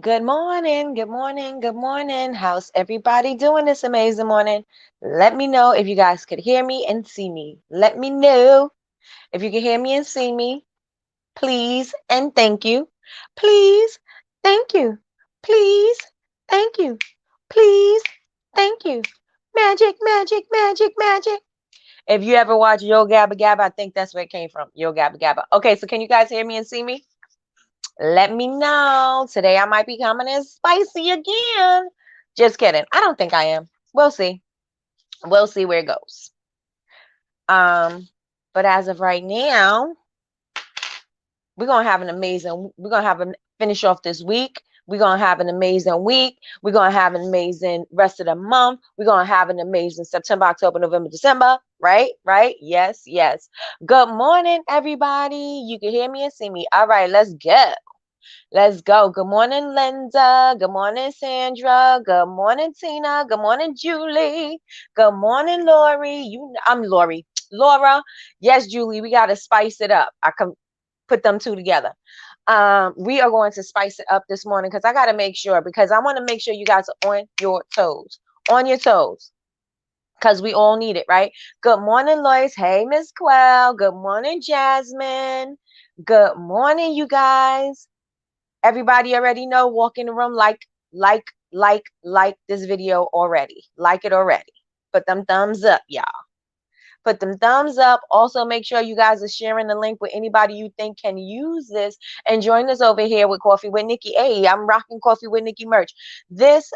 Good morning, good morning, good morning. How's everybody doing this amazing morning? Let me know if you guys could hear me and see me. Let me know if you can hear me and see me. Please and thank you. Please, thank you. Please, thank you. Please, thank you. Magic, magic, magic, magic. If you ever watch Yo Gabba Gabba, I think that's where it came from. Yo Gabba Gabba. Okay, so can you guys hear me and see me? Let me know. Today I might be coming in spicy again. Just kidding. I don't think I am. We'll see. We'll see where it goes. Um, but as of right now, we're gonna have a finish off this week. We're gonna have an amazing week. We're gonna have an amazing rest of the month. We're gonna have an amazing September, October, November, December. Right? Right? Yes, yes. Good morning, everybody. You can hear me and see me. All right, let's go. Let's go. Good morning, Linda. Good morning, Sandra. Good morning, Tina. Good morning, Julie. Good morning, Lori. I'm Lori. Laura. Yes, Julie, we got to spice it up. I can put them two together. We are going to spice it up this morning because I got to make sure, because I want to make sure you guys are on your toes. On your toes. Because we all need it, right? Good morning, Lois. Hey, Miss Quell. Good morning, Jasmine. Good morning, you guys. Everybody already know, walk in the room, like this video already. Like it already. Put them thumbs up, y'all. Put them thumbs up. Also, make sure you guys are sharing the link with anybody you think can use this. And join us over here with Coffee with Nikki. Hey, I'm rocking Coffee with Nikki merch. This,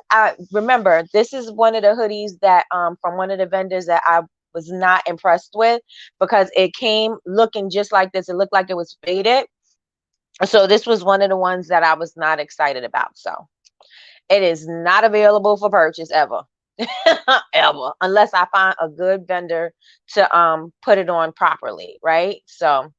remember, this is one of the hoodies that from one of the vendors that I was not impressed with, because it came looking just like this. It looked like it was faded. So this was one of the ones that I was not excited about. So it is not available for purchase ever. Ever, unless I find a good vendor to put it on properly, right? So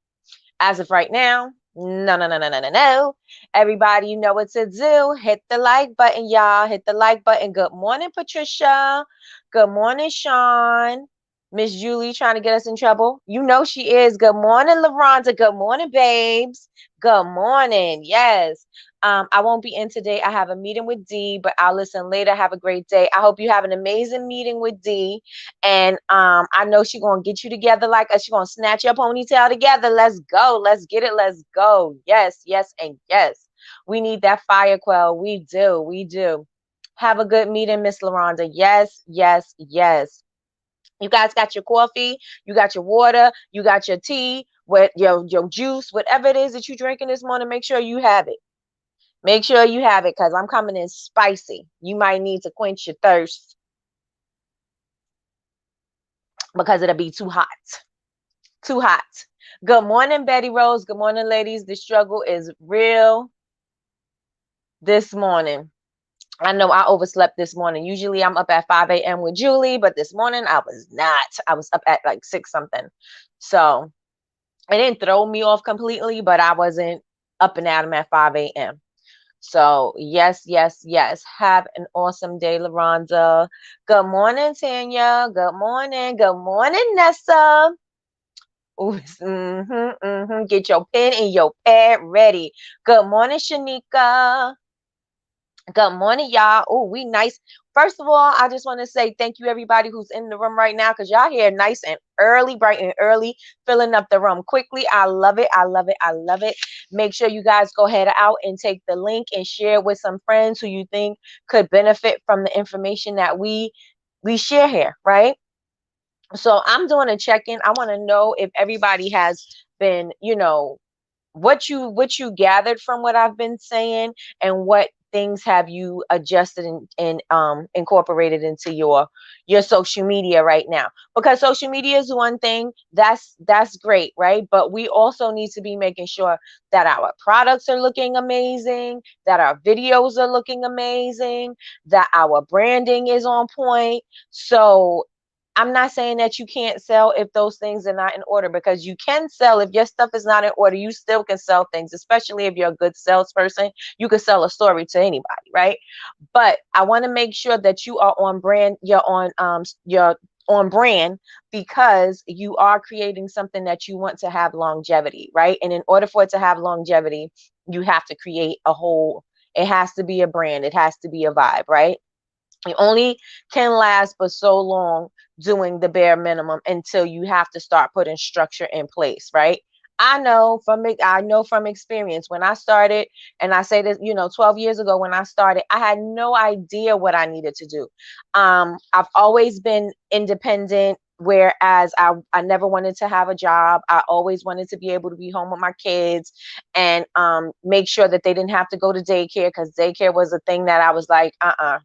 as of right now, no. Everybody, you know what to do. Hit the like button, y'all. Hit the like button. Good morning, Patricia. Good morning, Sean. Miss Julie trying to get us in trouble. You know she is. Good morning, LaRonda. Good morning, babes. Good morning. Yes. I won't be in today. I have a meeting with D, but I'll listen later. Have a great day. I hope you have an amazing meeting with D. And I know she's gonna get you together like us. She's gonna snatch your ponytail together. Let's go. Let's get it. Let's go. Yes, yes, and yes. We need that fire quell. We do. We do. Have a good meeting, Miss LaRonda. Yes, yes, yes. You guys got your coffee, you got your water, you got your tea, with your juice, whatever it is that you're drinking this morning, make sure you have it. Make sure you have it, because I'm coming in spicy. You might need to quench your thirst because it'll be too hot. Too hot. Good morning, Betty Rose. Good morning, ladies. The struggle is real this morning. I know I overslept this morning. Usually I'm up at 5 a.m. with Julie, but this morning I was not. I was up at like 6 something. So it didn't throw me off completely, but I wasn't up and at 'em at 5 a.m. So yes, yes, yes. Have an awesome day, LaRonda. Good morning, Tanya. Good morning. Good morning, Nessa. Ooh, Get your pen and your pad ready. Good morning, Shanika. Good morning, y'all. Oh, we nice. First of all, I just want to say thank you, everybody who's in the room right now, because y'all here nice and early, bright and early, filling up the room quickly. I love it. I love it. I love it. Make sure you guys go ahead out and take the link and share with some friends who you think could benefit from the information that we share here, right? So I'm doing a check-in. I want to know if everybody has been, what you gathered from what I've been saying, and what things have you adjusted and incorporated into your social media right now. Because social media is one thing, that's great, right? But we also need to be making sure that our products are looking amazing, that our videos are looking amazing, that our branding is on point. So I'm not saying that you can't sell if those things are not in order, because you can sell if your stuff is not in order. You still can sell things, especially if you're a good salesperson. You can sell a story to anybody, right? But I want to make sure that you are on brand. You're on brand, because you are creating something that you want to have longevity, right? And in order for it to have longevity, you have to create a whole It has to be a brand. It has to be a vibe, right? You only can last but so long doing the bare minimum until you have to start putting structure in place, right? I know from experience when I started, and I say this, 12 years ago when I started, I had no idea what I needed to do. I've always been independent, whereas I never wanted to have a job. I always wanted to be able to be home with my kids and make sure that they didn't have to go to daycare, because daycare was a thing that I was like,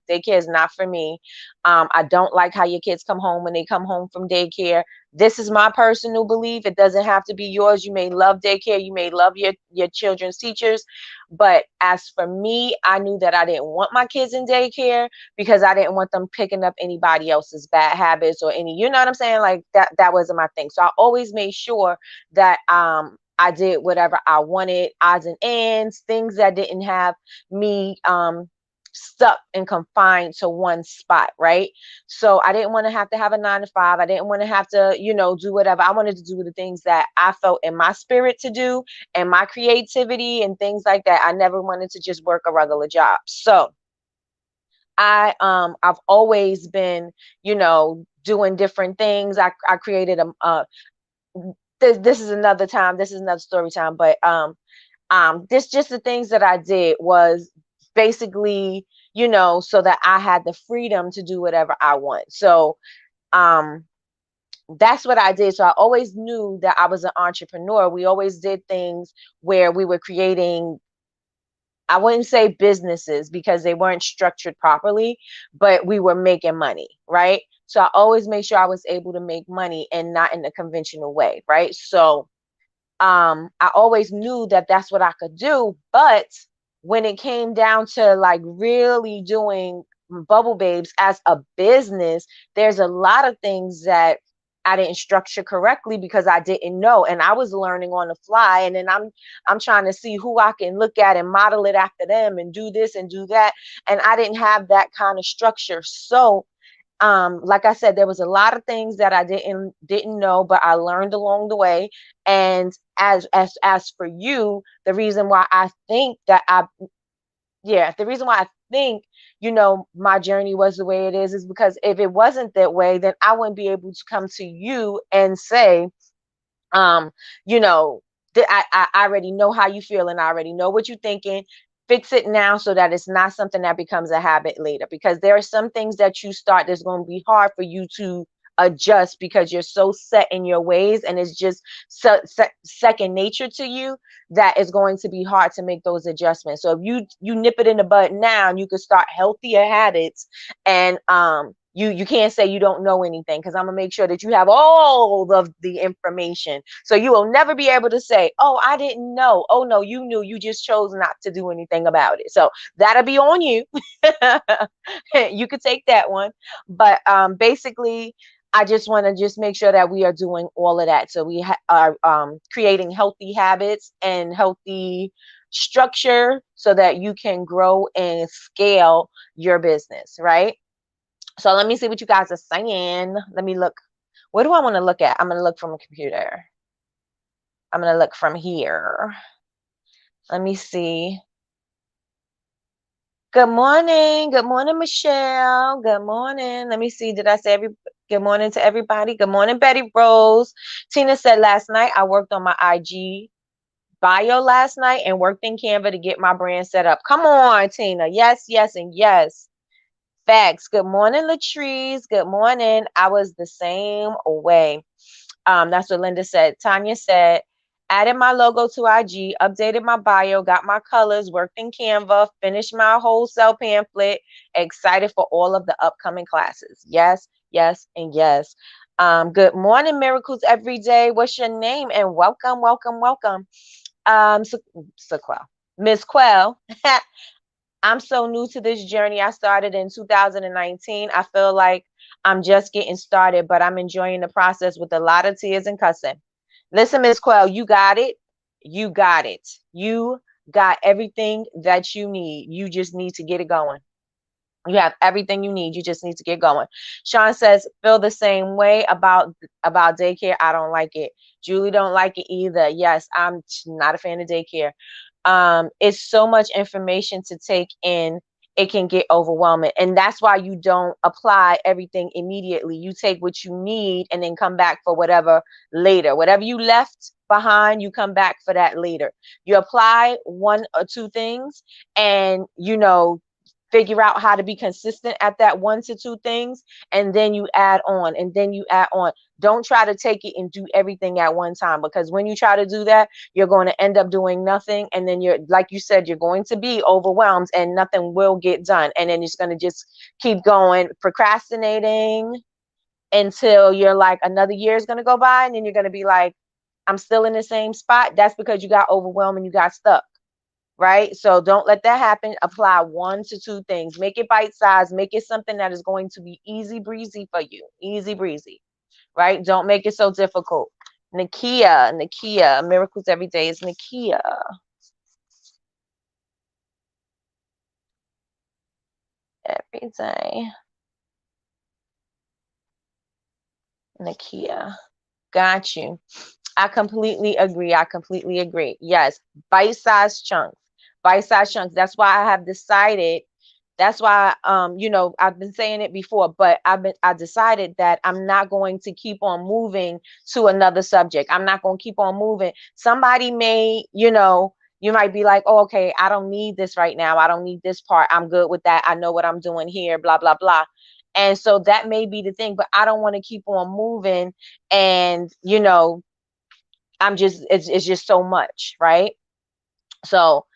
daycare is not for me. I don't like how your kids come home when they come home from daycare. This is my personal belief. It doesn't have to be yours. You may love daycare. You may love your children's teachers. But as for me, I knew that I didn't want my kids in daycare because I didn't want them picking up anybody else's bad habits or any, you know what I'm saying? Like that wasn't my thing. So I always made sure that I did whatever I wanted, odds and ends, things that didn't have me stuck and confined to one spot, right? So I didn't want to have a 9 to 5. I didn't want to have to, do whatever. I wanted to do the things that I felt in my spirit to do and my creativity and things like that. I never wanted to just work a regular job. So I've always been, doing different things. I created this is another time, this is another story time, but this just the things that I did was basically, so that I had the freedom to do whatever I want. So um that's what I did. So I always knew that I was an entrepreneur. We always did things where we were creating, I wouldn't say businesses because they weren't structured properly, but we were making money, right? So I always made sure I was able to make money and not in a conventional way, right? So I always knew that that's what I could do. But when it came down to like really doing Bubble Babes as a business, there's a lot of things that I didn't structure correctly because I didn't know, and I was learning on the fly. And then I'm trying to see who I can look at and model it after them and do this and do that. And I didn't have that kind of structure. So like I said, there was a lot of things that I didn't know, but I learned along the way. And as for you, the reason why I think that the reason why I think, my journey was the way it is because if it wasn't that way, then I wouldn't be able to come to you and say, um you know I already know how you feel and I already know what you're thinking. Fix it now so that it's not something that becomes a habit later, because there are some things that you start that's going to be hard for you to adjust because you're so set in your ways and it's just second nature to you, that is going to be hard to make those adjustments. So if you nip it in the bud now, and you can start healthier habits. And you can't say you don't know anything, because I'm gonna make sure that you have all of the information. So you will never be able to say, oh, I didn't know. Oh no, you knew, you just chose not to do anything about it. So that'll be on you. You could take that one. But basically, I just want to just make sure that we are doing all of that. So we are creating healthy habits and healthy structure so that you can grow and scale your business, right? So let me see what you guys are saying. Let me look. What do I want to look at? I'm going to look from a computer. I'm going to look from here. Let me see. Good morning. Good morning, Michelle. Good morning. Let me see. Did I say good morning to everybody? Good morning, Betty Rose. Tina said last night I worked on my IG bio last night and worked in Canva to get my brand set up. Come on, Tina. Yes, yes, and yes. Facts. Good morning, Latrice. Good morning. I was the same way. That's what Linda said. Tanya said, added my logo to IG, updated my bio, got my colors, worked in Canva, finished my wholesale pamphlet. Excited for all of the upcoming classes. Yes, yes, and yes. Good morning, Miracles Every Day. What's your name? And welcome, welcome, welcome. Sequel. Miss Quell. I'm so new to this journey. I started in 2019. I feel like I'm just getting started, but I'm enjoying the process with a lot of tears and cussing. Listen, Miss Quell, you got it. You got it. You got everything that you need. You just need to get it going. You have everything you need. You just need to get going. Sean says, feel the same way about daycare. I don't like it. Julie don't like it either. Yes, I'm not a fan of daycare. It's so much information to take in. It can get overwhelming. And that's why you don't apply everything immediately. You take what you need and then come back for whatever later. Whatever you left behind, you come back for that later. You apply one or two things and, figure out how to be consistent at that one to two things, and then you add on, and then you add on. Don't try to take it and do everything at one time, because when you try to do that, you're going to end up doing nothing, and then you're, like you said, you're going to be overwhelmed and nothing will get done, and then it's going to just keep going, procrastinating until you're like, another year is going to go by, and then you're going to be like, I'm still in the same spot. That's because you got overwhelmed and you got stuck. Right? So don't let that happen. Apply one to two things. Make it bite-sized. Make it something that is going to be easy breezy for you. Easy breezy. Right? Don't make it so difficult. Nakia. Miracles every day is Nakia. Every day. Nakia. Got you. I completely agree. Yes. Bite-sized chunks. Bite-sized chunks. That's why I have decided. That's why, I've been saying it before, but I decided that I'm not going to keep on moving to another subject. I'm not going to keep on moving. Somebody may, you might be like, oh, okay, I don't need this right now. I don't need this part. I'm good with that. I know what I'm doing here, blah, blah, blah. And so that may be the thing, but I don't want to keep on moving. And, it's just so much, right? So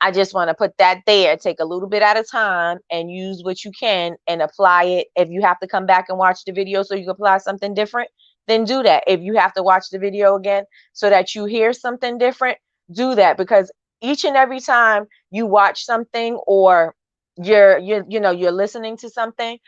I just want to put that there. Take a little bit at a time and use what you can and apply it. If you have to come back and watch the video so you can apply something different, then do that. If you have to watch the video again so that you hear something different, do that. Because each and every time you watch something, or you're listening to something,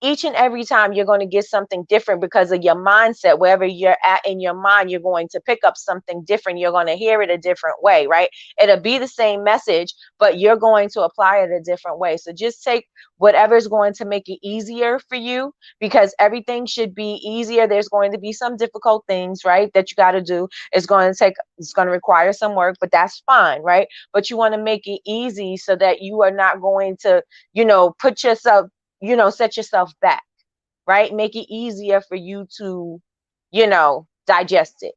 each and every time you're going to get something different because of your mindset. Wherever you're at in your mind, you're going to pick up something different. You're going to hear it a different way, right? It'll be the same message, but you're going to apply it a different way. So just take whatever is going to make it easier for you, because everything should be easier. There's going to be some difficult things, right, that you got to do. It's going to require some work, but that's fine, right? But you want to make it easy so that you are not going to, put yourself, set yourself back, right? Make it easier for you to, digest it.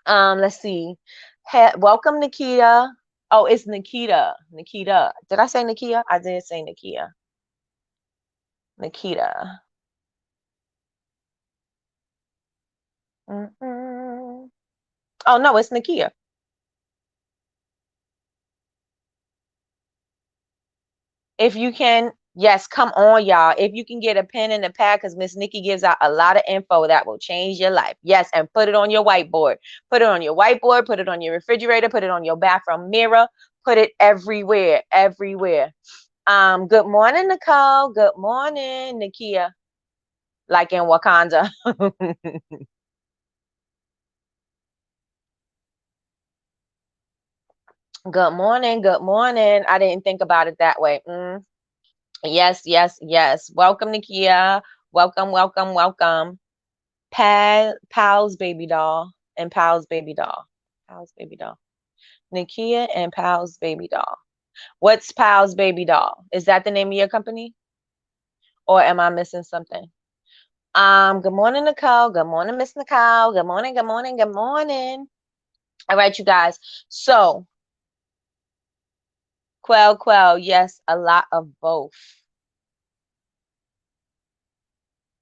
Let's see. Welcome, Nikita. Oh, it's Nikita. Nikita. Did I say Nikia? I did say Nikia. Nikita. Oh, no, it's Nikia. If you can, yes, come on, y'all. If you can get a pen and a pad, because Miss Nikki gives out a lot of info that will change your life. Yes, and put it on your whiteboard. Put it on your whiteboard, put it on your refrigerator, put it on your bathroom mirror, put it everywhere, everywhere. Good morning, Nicole. Good morning, Nikia. Like in Wakanda. Good morning, good morning. I didn't think about it that way. Yes, yes, yes. Welcome, Nikia. Welcome, welcome, welcome. Pal's baby doll and Pal's baby doll. Pal's baby doll. Nikia and Pal's baby doll. What's Pal's baby doll? Is that the name of your company? Or am I missing something? Good morning, Nicole. Good morning, Miss Nicole. Good morning, good morning, good morning. All right, you guys. So, Quell, yes, a lot of both.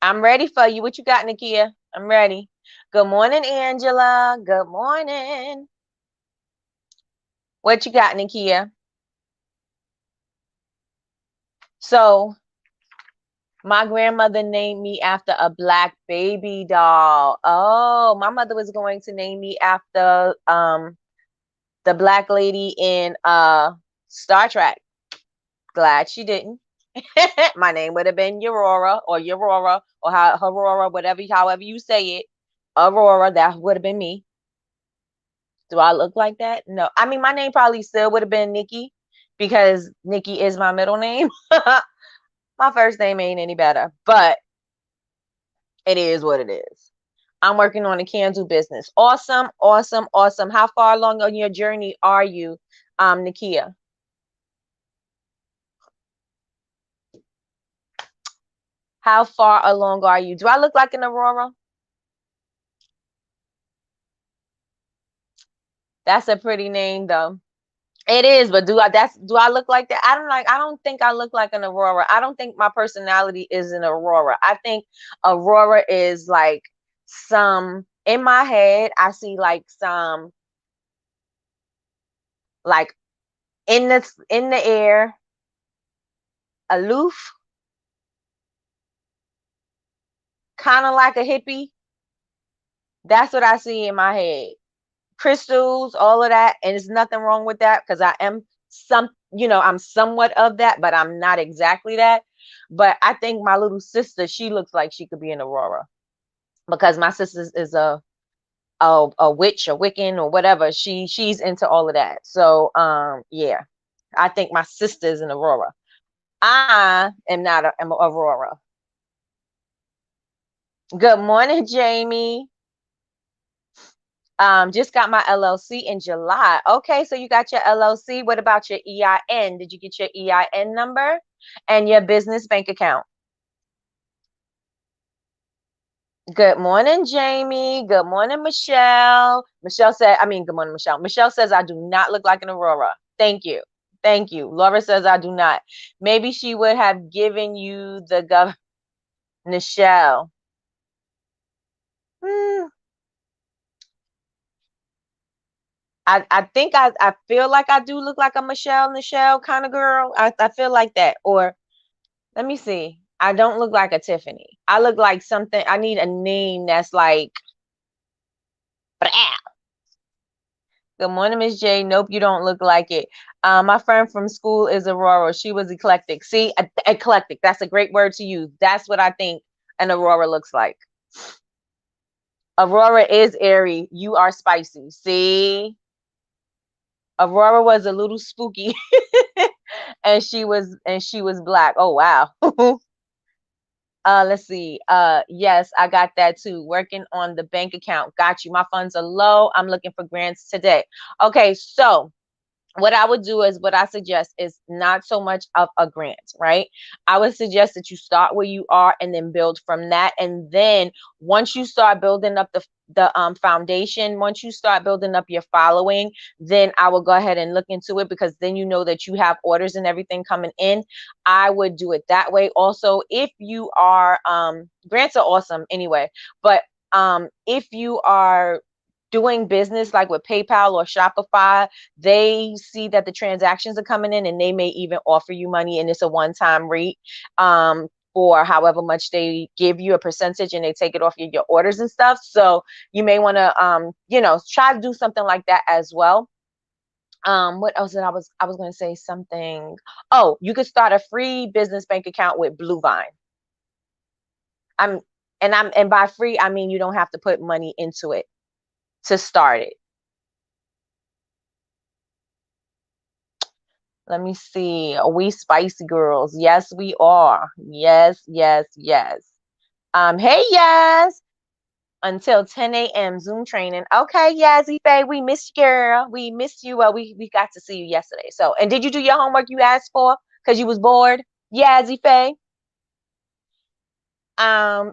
I'm ready for you. What you got, Nikia? I'm ready. Good morning, Angela. Good morning. What you got, Nikia? So, my grandmother named me after a black baby doll. Oh, my mother was going to name me after the black lady in Star Trek. Glad she didn't. My name would have been Aurora or Aurora, however you say it. Aurora, that would have been me. Do I look like that? No. I mean, my name probably still would have been Nikki, because Nikki is my middle name. My first name ain't any better, but it is what it is. I'm working on a candle business. Awesome, awesome, awesome. How far along on your journey are you, Nikia? How far along are you? Do I look like an Aurora? That's a pretty name though. It is, but do I look like that? I don't think I look like an Aurora. I don't think my personality is an Aurora. I think Aurora is like some in my head, I see like some like in the air, aloof, kind of like a hippie. That's what I see in my head. Crystals, all of that, and there's nothing wrong with that because I am I'm somewhat of that, but I'm not exactly that. But I think my little sister, she looks like she could be an Aurora because my sister is a witch, a Wiccan, or whatever. She's into all of that. So yeah, I think my sister is an Aurora. I am not an Aurora. Good morning, Jamie. Just got my LLC in July. Okay, so you got your LLC. What about your EIN? Did you get your EIN number and your business bank account? Good morning, Jamie. Good morning, Michelle. Michelle said, I mean, good morning, Michelle. Michelle says, I do not look like an Aurora. Thank you. Thank you. Laura says, I do not. Maybe she would have given you the Michelle. Hmm. I think I feel like I do look like a Michelle kind of girl. I feel like that. Or let me see. I don't look like a Tiffany. I look like something. I need a name that's like. Good morning, Miss J. Nope, you don't look like it. My friend from school is Aurora. She was eclectic. See, eclectic. That's a great word to use. That's what I think an Aurora looks like. Aurora is airy. You are spicy. See, Aurora was a little spooky, and she was black. Oh wow. Let's see. Yes, I got that too. Working on the bank account. Got you. My funds are low. I'm looking for grants today. Okay, so what I would do is what I suggest is not so much of a grant, right? I would suggest that you start where you are and then build from that. And then once you start building up the foundation, once you start building up your following, then I will go ahead and look into it because then you know that you have orders and everything coming in. I would do it that way. Also, if you are grants are awesome anyway, but if you are doing business like with PayPal or Shopify, they see that the transactions are coming in and they may even offer you money and it's a one-time rate for however much they give you a percentage and they take it off your orders and stuff. So you may want to try to do something like that as well. What else did I was going to say something. Oh, you could start a free business bank account with Bluevine. I'm and by free I mean you don't have to put money into it to start it. Let me see. Are we spicy girls? Yes, we are. Yes, yes, yes. Hey, yes. Until 10 a.m. Zoom training. Okay, Yazzie Faye, we missed you, girl. We missed you. Well, we got to see you yesterday. So, and did you do your homework you asked for? Because you was bored? Yazzie Faye?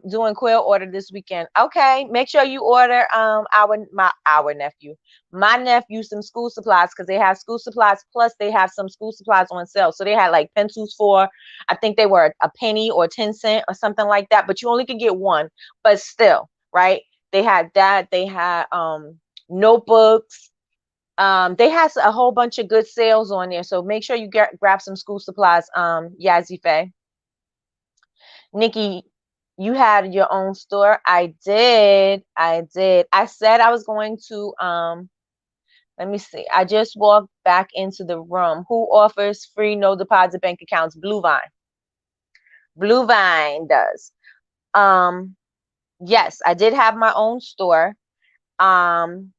Doing quill order this weekend. Okay, make sure you order our nephew, my nephew, some school supplies because they have school supplies plus they have some school supplies on sale. So they had like pencils for I think they were a penny or 10 cents or something like that, but you only can get one. But still, right? They had that. They had notebooks. They had a whole bunch of good sales on there. So make sure you grab some school supplies. Yazzie Faye. Nikki, you had your own store. I did. I did. I said I was going to let me see. I just walked back into the room. Who offers free no deposit bank accounts? Bluevine. Bluevine does. Um yes, I did have my own store. Um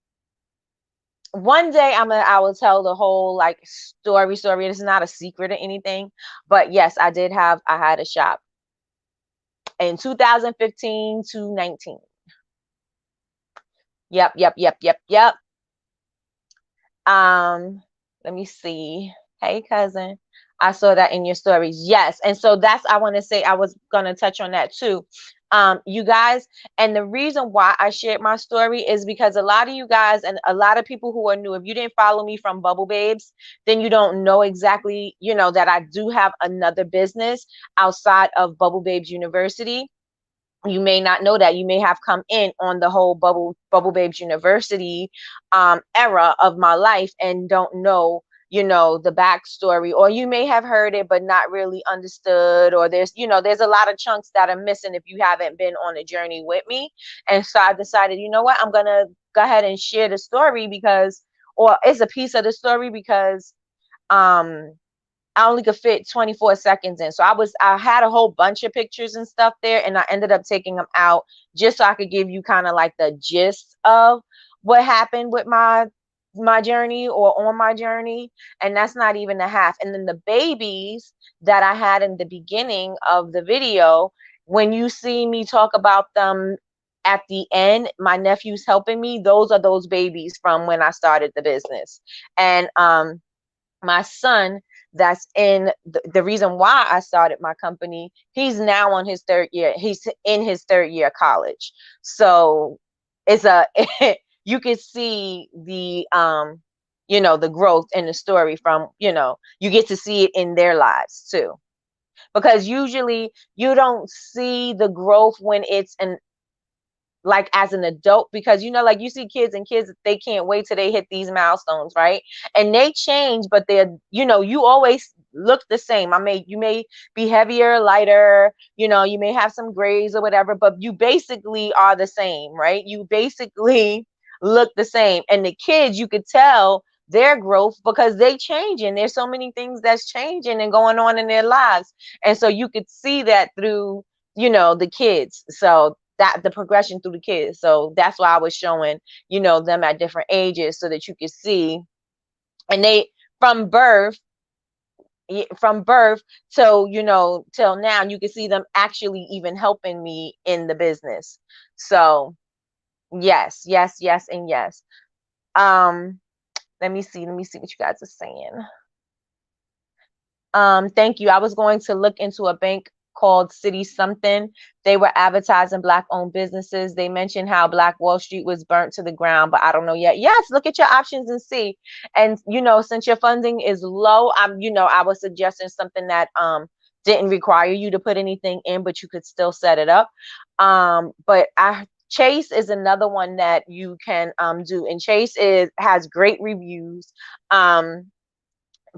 one day I will tell the whole like story. It's not a secret or anything, but yes, I had a shop in 2015 to 19. Yep, yep, yep, yep, yep. Um, Let me see. Hey, cousin. I saw that in your stories. Yes. And so that's, I want to say, I was going to touch on that too. You guys, and the reason why I shared my story is because a lot of you guys and a lot of people who are new, if you didn't follow me from Bubble Babes, then you don't know exactly, that I do have another business outside of Bubble Babes University. You may not know that. You may have come in on the whole Bubble Babes University era of my life and don't know, the backstory, or you may have heard it but not really understood, or there's a lot of chunks that are missing if you haven't been on a journey with me. And so I decided, you know what, I'm gonna go ahead and share the story, because, or it's a piece of the story, because um I only could fit 24 seconds in. So I had a whole bunch of pictures and stuff there, and I ended up taking them out just so I could give you kind of like the gist of what happened with my journey, or on my journey. And that's not even a half. And then the babies that I had in the beginning of the video, when you see me talk about them at the end, my nephew's helping me, those are those babies from when I started the business. And my son, that's in the reason why I started my company, he's now on his third year. He's in his third year of college. So it's a you can see the the growth in the story from, you get to see it in their lives too. Because usually you don't see the growth when it's an like as an adult, because like you see kids, and kids, they can't wait till they hit these milestones, right? And they change, but they're, you always look the same. You may be heavier, lighter, you may have some grays or whatever, but you basically are the same, right? You basically look the same. And the kids, you could tell their growth because they changing. There's so many things that's changing and going on in their lives. And so you could see that through, the kids. So that the progression through the kids. So that's why I was showing, them at different ages, so that you could see. And they, from birth, till, till now, you can see them actually even helping me in the business. So yes, yes, yes, and yes. Um, let me see what you guys are saying. Thank you. I was going to look into a bank called City Something. They were advertising Black-owned businesses. They mentioned how Black Wall Street was burnt to the ground, but I don't know yet. Yes, look at your options and see. And since your funding is low, I was suggesting something that didn't require you to put anything in, but you could still set it up. But Chase is another one that you can do, and Chase has great reviews.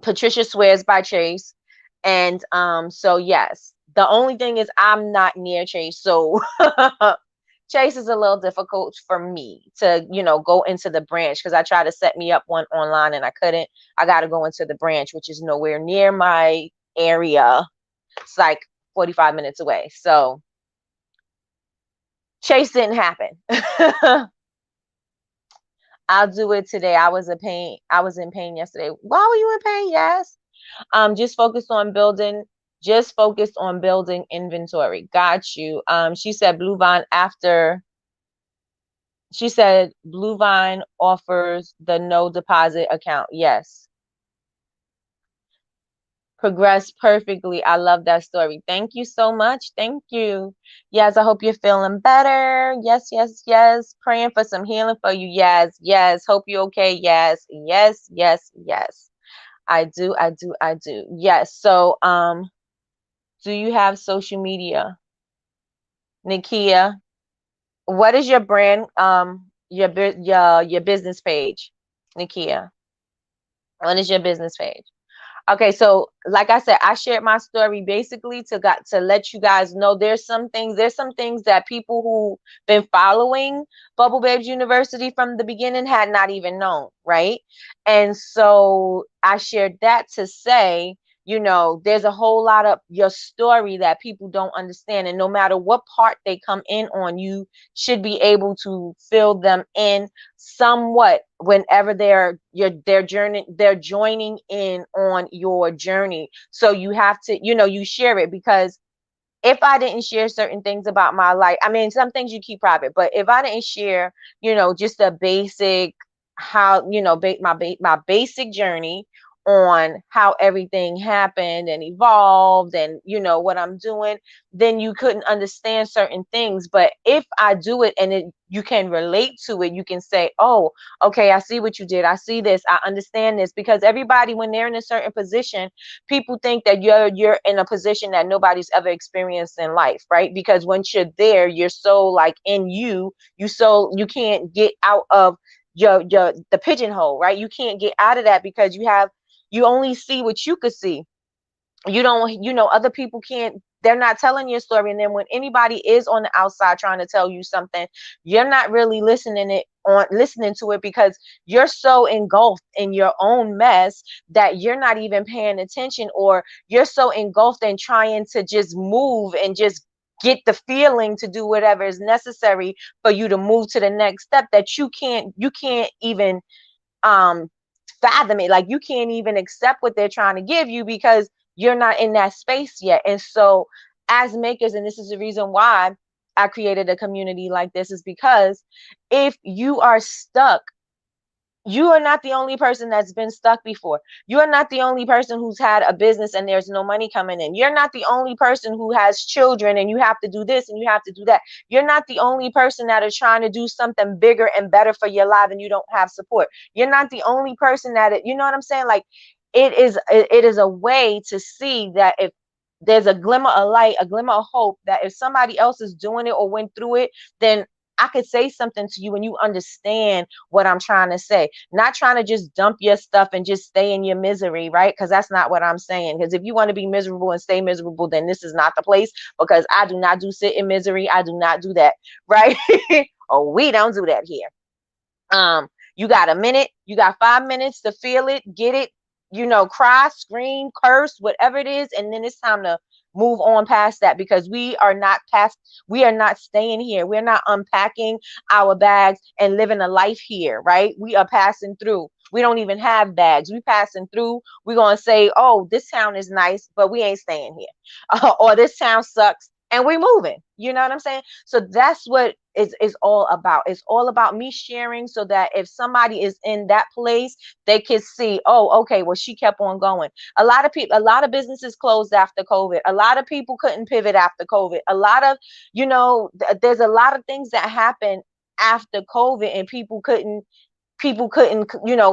Patricia swears by Chase. And so yes, the only thing is I'm not near Chase. So Chase is a little difficult for me to, go into the branch, because I tried to set me up one online and I couldn't. I got to go into the branch, which is nowhere near my area. It's like 45 minutes away. So Chase didn't happen. I'll do it today. I was in pain. I was in pain yesterday. Why were you in pain? Yes. Just focus on building. Just focus on building inventory. Got you. She said Blue Vine after. She said Blue Vine offers the no deposit account. Yes. Progress perfectly. I love that story. Thank you so much. Thank you. Yes, I hope you're feeling better. Yes, yes, yes. Praying for some healing for you. Yes, yes. Hope you're okay. Yes, yes, yes, yes. I do, I do, I do. Yes. So, do you have social media, Nikia? What is your brand? Your business page, Nikia. What is your business page? Okay, so like I said, I shared my story basically to let you guys know there's some things that people who been following Bubble Babes University from the beginning had not even known, right? And so I shared that to say, there's a whole lot of your story that people don't understand, and no matter what part they come in on, you should be able to fill them in somewhat whenever they're joining in on your journey. So you have to, you share it, because if I didn't share certain things about my life, I mean, some things you keep private, but if I didn't share, just a basic, how, my basic journey on how everything happened and evolved, and what I'm doing, then you couldn't understand certain things. But if I do it, and you can relate to it, you can say, oh, okay, I see what you did. I see this. I understand this. Because everybody, when they're in a certain position, people think that you're in a position that nobody's ever experienced in life, right? Because once you're there, you're so like in you can't get out of your the pigeonhole, right? You can't get out of that because you only see what you could see. You don't, other people can't, they're not telling your story. And then when anybody is on the outside trying to tell you something, you're not really listening to it, because you're so engulfed in your own mess that you're not even paying attention, or you're so engulfed in trying to just move and just get the feeling to do whatever is necessary for you to move to the next step, that you can't even um fathom it. Like, you can't even accept what they're trying to give you, because you're not in that space yet. And so, as makers, and this is the reason why I created a community like this, is because if you are stuck, you are not the only person that's been stuck before. You are not the only person who's had a business and there's no money coming in. You're not the only person who has children and you have to do this and you have to do that. You're not the only person that is trying to do something bigger and better for your life and you don't have support. You're not the only person you know what I'm saying? Like, it is a way to see that if there's a glimmer of light, a glimmer of hope, that if somebody else is doing it or went through it, then I could say something to you and you understand what I'm trying to say. Not trying to just dump your stuff and just stay in your misery, right? Because that's not what I'm saying. Because if you want to be miserable and stay miserable, then this is not the place, because I do not do sit in misery. I do not do that, right? Oh, we don't do that here. You got a minute, you got 5 minutes to feel it, get it, cry, scream, curse, whatever it is, and then it's time to move on past that, because we are not staying here. We're not unpacking our bags and living a life here, right? We are passing through. We don't even have bags. We passing through. We're gonna say, oh, this town is nice, but we ain't staying here. Or this town sucks and we moving. You know what I'm saying? So that's what is all about. It's all about me sharing, so that if somebody is in that place, they can see, oh, okay, well, she kept on going. A lot of businesses closed after COVID. A lot of people couldn't pivot after COVID. A lot of, there's a lot of things that happened after COVID, and people couldn't,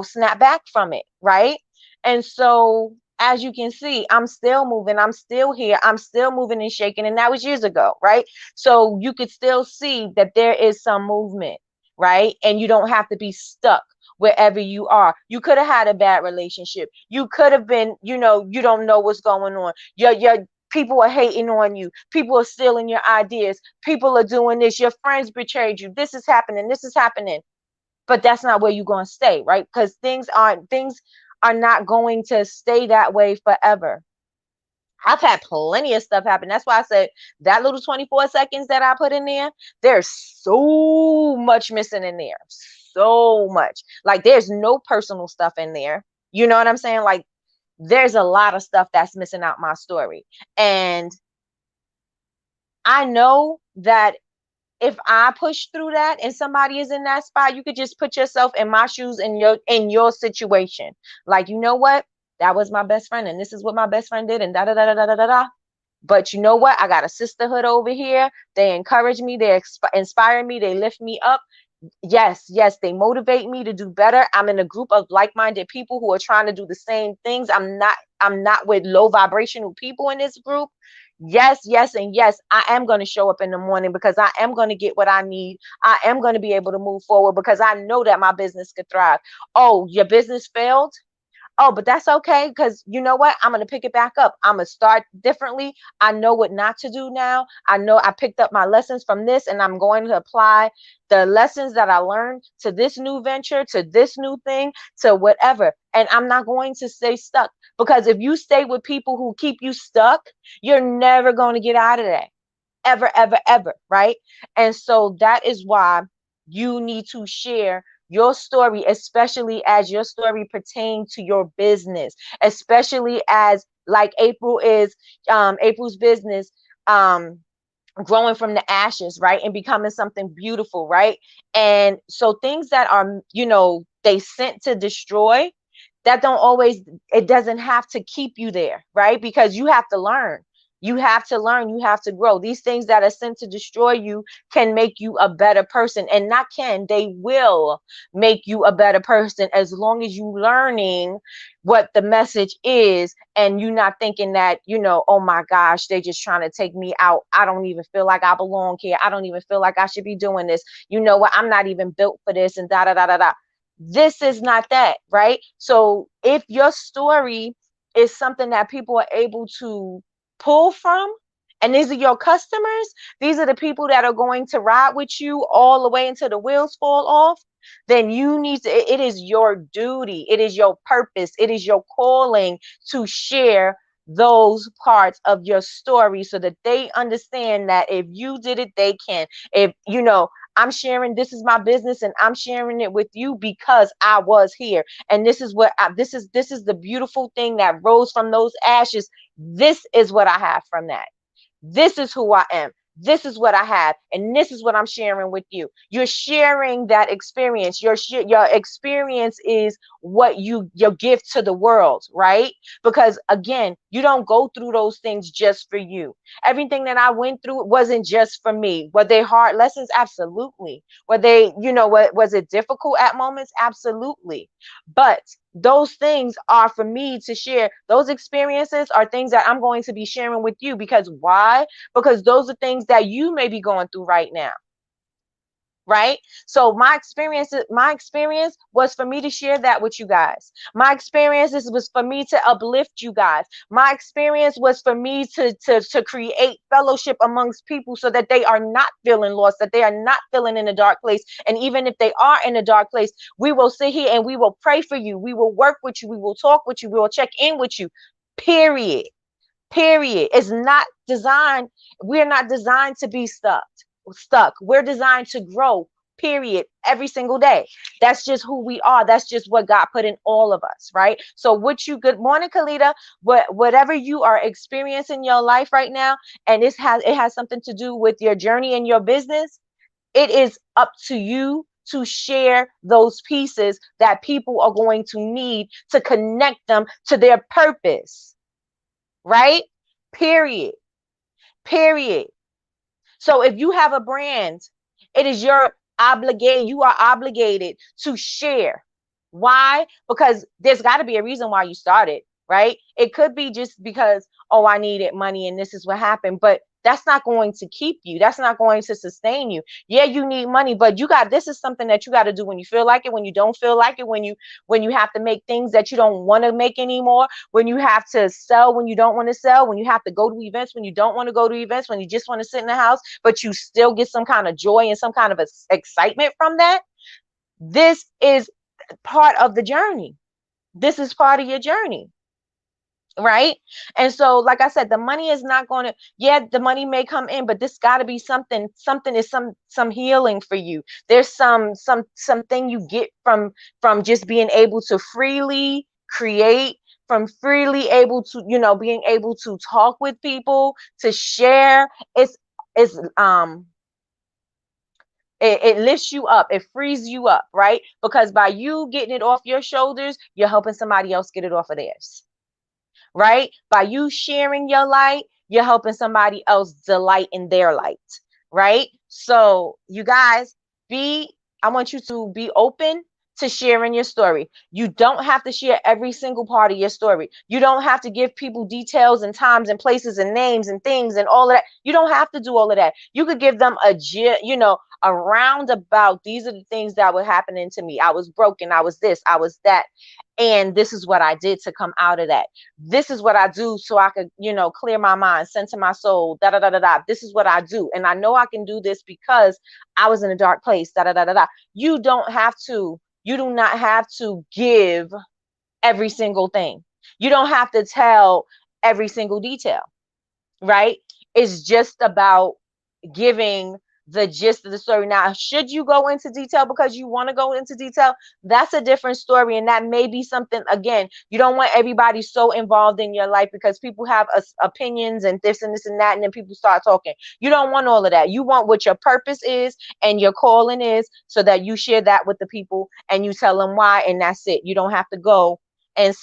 snap back from it, right? And so, as you can see, I'm still moving, I'm still here, I'm still moving and shaking, and that was years ago, right? So you could still see that there is some movement, right? And you don't have to be stuck wherever you are. You could have had a bad relationship. You could have been, you don't know what's going on. Your people are hating on you. People are stealing your ideas. People are doing this. Your friends betrayed you. This is happening. This is happening. But that's not where you're going to stay, right? Because things are not going to stay that way forever. I've had plenty of stuff happen. That's why I said that little 24 seconds that I put in there, there's so much missing in there. So much. Like, there's no personal stuff in there. You know what I'm saying? Like, there's a lot of stuff that's missing out my story. And I know that if I push through that and somebody is in that spot, you could just put yourself in my shoes, in your situation. Like, you know what? That was my best friend, and this is what my best friend did, and da da da da da da da. But you know what? I got a sisterhood over here. They encourage me, they inspire me, they lift me up. Yes, yes, they motivate me to do better. I'm in a group of like-minded people who are trying to do the same things. I'm not with low vibrational people in this group. Yes, yes, and yes, I am going to show up in the morning, because I am going to get what I need. I am going to be able to move forward, because I know that my business could thrive. Oh, your business failed? Oh, but that's okay, because you know what? I'm going to pick it back up. I'm going to start differently. I know what not to do now. I know I picked up my lessons from this, and I'm going to apply the lessons that I learned to this new venture, to this new thing, to whatever. And I'm not going to stay stuck, because if you stay with people who keep you stuck, you're never going to get out of that. Ever, ever, ever, right? And so that is why you need to share your story, especially as your story pertains to your business, especially as like April's business. growing from the ashes, right? And becoming something beautiful, right? And so things that are, they sent to destroy, that don't always, it doesn't have to keep you there, right? Because you have to learn. You have to learn, you have to grow. These things that are sent to destroy you can make you a better person. And not can, they will make you a better person as long as you learning what the message is, and you not thinking that, oh my gosh, they just trying to take me out. I don't even feel like I belong here. I don't even feel like I should be doing this. You know what? I'm not even built for this, and da da da da da. This is not that, right? So if your story is something that people are able to pull from, and these are your customers, these are the people that are going to ride with you all the way until the wheels fall off, then you need to, it is your duty, it is your purpose, it is your calling to share those parts of your story so that they understand that if you did it, they can. If I'm sharing, this is my business, and I'm sharing it with you because I was here. And this is this is the beautiful thing that rose from those ashes. This is what I have from that. This is who I am. This is what I have, and this is what I'm sharing with you. You're sharing that experience. Your experience is what your gift to the world, right? Because again, you don't go through those things just for you. Everything that I went through wasn't just for me. Were they hard lessons? Absolutely. Were they, what was it difficult at moments? Absolutely. But those things are for me to share. Those experiences are things that I'm going to be sharing with you. Because why? Because those are things that you may be going through right now. Right? So my experience was for me to share that with you guys. My experiences was for me to uplift you guys. My experience was for me to create fellowship amongst people so that they are not feeling lost, that they are not feeling in a dark place. And even if they are in a dark place, we will sit here and we will pray for you. We will work with you. We will talk with you. We will check in with you. Period. It's not designed. We're not designed to be stuck. We're designed to grow, period, every single day. That's just who we are. That's just what God put in all of us, right? So good morning, Kalita. Whatever you are experiencing in your life right now, and it has something to do with your journey and your business, it is up to you to share those pieces that people are going to need to connect them to their purpose, right? Period. So if you have a brand, it is your obligation. You are obligated to share. Why? Because there's got to be a reason why you started, right? It could be just because, oh, I needed money and this is what happened, but that's not going to keep you. That's not going to sustain you. Yeah, you need money, but this is something that you got to do when you feel like it, when you don't feel like it, when you have to make things that you don't want to make anymore, when you have to sell when you don't want to sell, when you have to go to events when you don't want to go to events, when you just want to sit in the house, but you still get some kind of joy and some kind of excitement from that. This is part of the journey. This is part of your journey. Right? And so, like I said, the money is not going to, the money may come in, but this got to be something is some healing for you. There's something you get from just being able to freely create, from freely able to, being able to talk with people, to share. It's it lifts you up, it frees you up, right? Because by you getting it off your shoulders, you're helping somebody else get it off of theirs. Right? By you sharing your light, you're helping somebody else delight in their light, right? So you guys, I want you to be open to sharing your story. You don't have to share every single part of your story. You don't have to give people details and times and places and names and things and all of that. You don't have to do all of that. You could give them a roundabout. These are the things that were happening to me. I was broken. I was this. I was that. And this is what I did to come out of that. This is what I do so I could, clear my mind, center my soul, da da da da da. This is what I do. And I know I can do this because I was in a dark place, da da da da da. You do not have to give every single thing. You don't have to tell every single detail, right? It's just about giving the gist of the story. Now, should you go into detail because you want to go into detail, that's a different story. And that may be something, again, you don't want everybody so involved in your life because people have opinions and this and this and that. And then people start talking. You don't want all of that. You want what your purpose is and your calling is, so that you share that with the people and you tell them why. And that's it. You don't have to go and,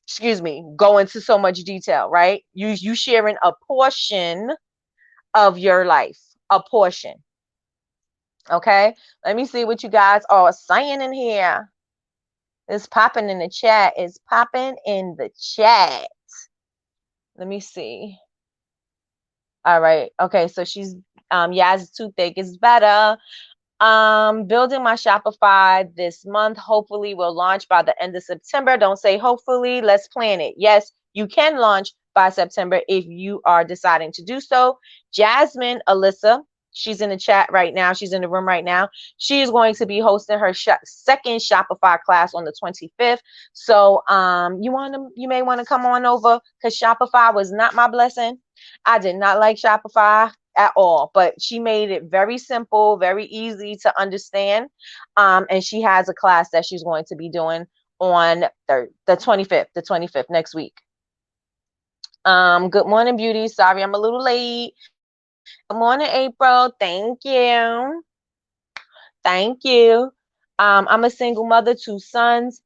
excuse me, go into so much detail, right? You sharing a portion of your life, a portion. Okay, let me see what you guys are saying in here. It's popping in the chat. It's popping in the chat. Let me see. All right. Okay, so she's Yaz's toothache is better. Building my Shopify this month. Hopefully will launch by the end of September. Don't say hopefully, let's plan it. Yes, you can launch by September if you are deciding to do so. Jasmine Alyssa, she's in the chat right now. She's in the room right now. She is going to be hosting her second Shopify class on the 25th. So you may want to come on over, because Shopify was not my blessing. I did not like Shopify at all, but she made it very simple, very easy to understand. And she has a class that she's going to be doing on the 25th next week. Good morning, beauty. Sorry, I'm a little late. Good morning, April. Thank you. Thank you. I'm a single mother, 2 sons.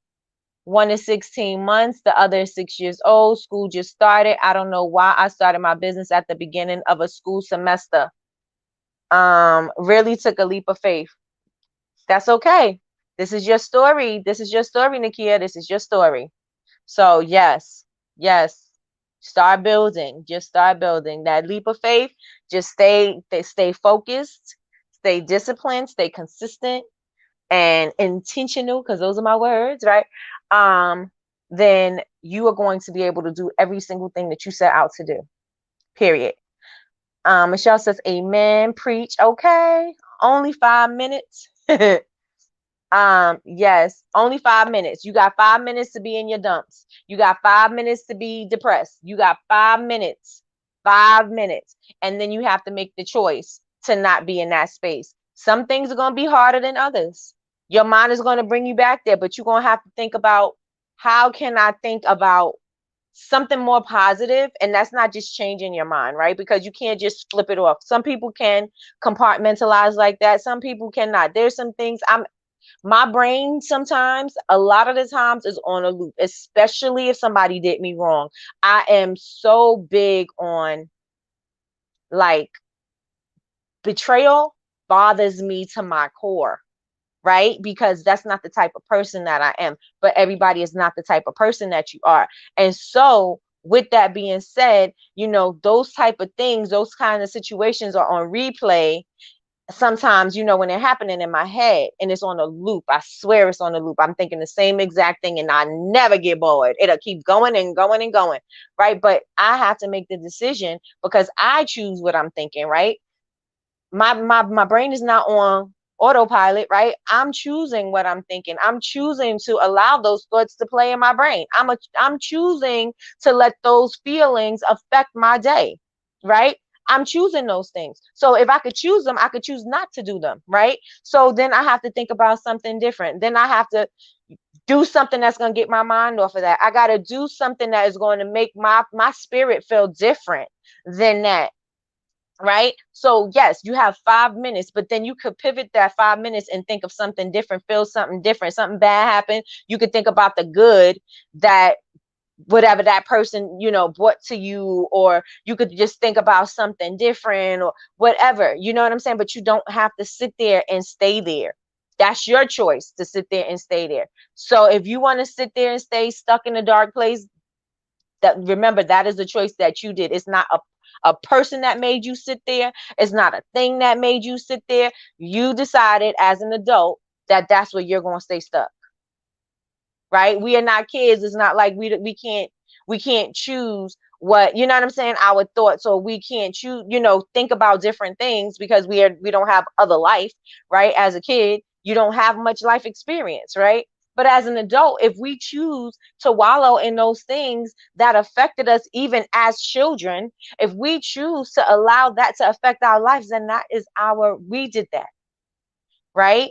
One is 16 months. The other is 6 years old. School just started. I don't know why I started my business at the beginning of a school semester. Really took a leap of faith. That's okay. This is your story. This is your story, Nikia. This is your story. So yes, start building. Just start building that leap of faith. Just stay focused, stay disciplined, stay consistent and intentional, because those are my words, right? Then you are going to be able to do every single thing that you set out to do. Period. Michelle says, amen. Preach. Okay. Only 5 minutes. Yes, only 5 minutes. You got 5 minutes to be in your dumps. You got 5 minutes to be depressed. You got 5 minutes. 5 minutes. And then you have to make the choice to not be in that space. Some things are going to be harder than others. Your mind is going to bring you back there, but you're going to have to think about, how can I think about something more positive? And that's not just changing your mind, right? Because you can't just flip it off. Some people can compartmentalize like that. Some people cannot. There's some things my brain sometimes, a lot of the times, is on a loop, especially if somebody did me wrong. I am so big on, like, betrayal bothers me to my core, right? Because that's not the type of person that I am. But everybody is not the type of person that you are. And so with that being said, those type of things, those kind of situations are on replay sometimes, when they're happening in my head, and it's on a loop. I swear it's on a loop. I'm thinking the same exact thing and I never get bored. It'll keep going and going and going, right? But I have to make the decision, because I choose what I'm thinking, right? My brain is not on autopilot, right? I'm choosing what I'm thinking. I'm choosing to allow those thoughts to play in my brain. I'm choosing to let those feelings affect my day, right? I'm choosing those things. So if I could choose them, I could choose not to do them, right? So then I have to think about something different. Then I have to do something that's going to get my mind off of that. I got to do something that is going to make my spirit feel different than that. Right? So yes, you have 5 minutes, but then you could pivot that 5 minutes and think of something different, feel something different, something bad happened. You could think about the good that whatever that person, brought to you, or you could just think about something different or whatever, you know what I'm saying? But you don't have to sit there and stay there. That's your choice to sit there and stay there. So if you want to sit there and stay stuck in a dark place, remember, that is the choice that you did. It's not a person that made you sit there. It's not a thing that made you sit there. You decided as an adult that that's where you're going to stay stuck. Right? We are not kids. It's not like we can't choose what, you know what I'm saying, our thoughts, or we can't choose, think about different things, because we don't have other life, right? As a kid, you don't have much life experience, right? But as an adult, if we choose to wallow in those things that affected us even as children, if we choose to allow that to affect our lives, then that is we did that, right?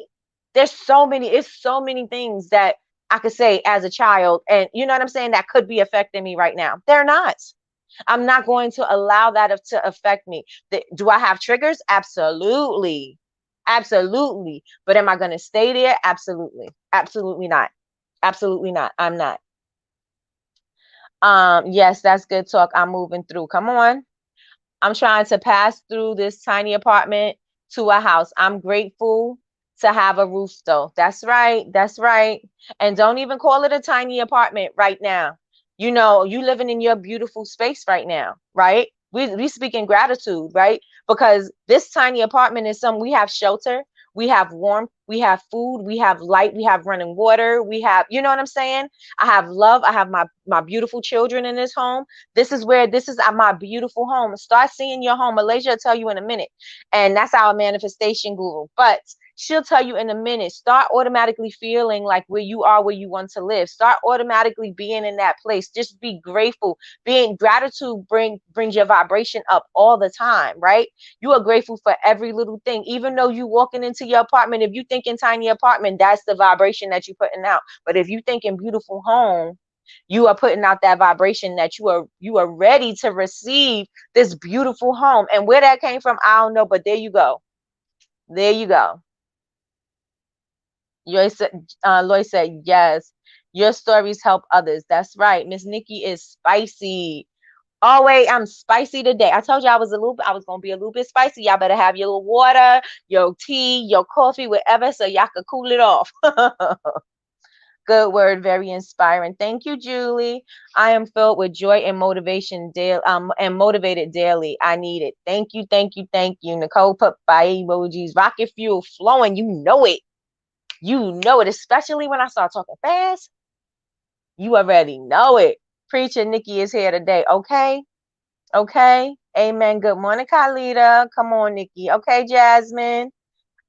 It's so many things that I could say as a child, and you know what I'm saying, that could be affecting me right now. They're not. I'm not going to allow that to affect me. Do I have triggers? Absolutely. Absolutely. But am I going to stay there? Absolutely. Absolutely not. Absolutely not. I'm not. Yes, that's good talk. I'm moving through. Come on. I'm trying to pass through this tiny apartment to a house. I'm grateful to have a roof though. That's right. That's right. And don't even call it a tiny apartment right now. You know, you living in your beautiful space right now, right? We speak in gratitude, right? Because this tiny apartment is we have shelter, we have warmth, we have food, we have light, we have running water, we have, you know what I'm saying? I have love. I have my beautiful children in this home. This is my beautiful home. Start seeing your home. Malaysia will tell you in a minute. And that's our manifestation guru. But she'll tell you in a minute. Start automatically feeling like where you are, where you want to live. Start automatically being in that place. Just be grateful. Being gratitude brings your vibration up all the time, right? You are grateful for every little thing. Even though you walking into your apartment, if you think in tiny apartment, that's the vibration that you're putting out. But if you think in beautiful home, you are putting out that vibration that you are ready to receive this beautiful home. And where that came from, I don't know, but there you go. There you go. Lloyd said, yes, your stories help others. That's right. Miss Nikki is spicy. Oh wait, I'm spicy today. I told you I was gonna be a little bit spicy. Y'all better have your little water, your tea, your coffee, whatever, so y'all could cool it off. Good word, very inspiring. Thank you, Julie. I am filled with joy and motivation daily, and motivated daily. I need it. Thank you, thank you, thank you. Nicole put fire emojis. Rocket fuel flowing. You know it. You know it, especially when I start talking fast. You already know it. Preacher Nikki is here today. Okay. Okay. Amen. Good morning, Khalida. Come on, Nikki. Okay, Jasmine.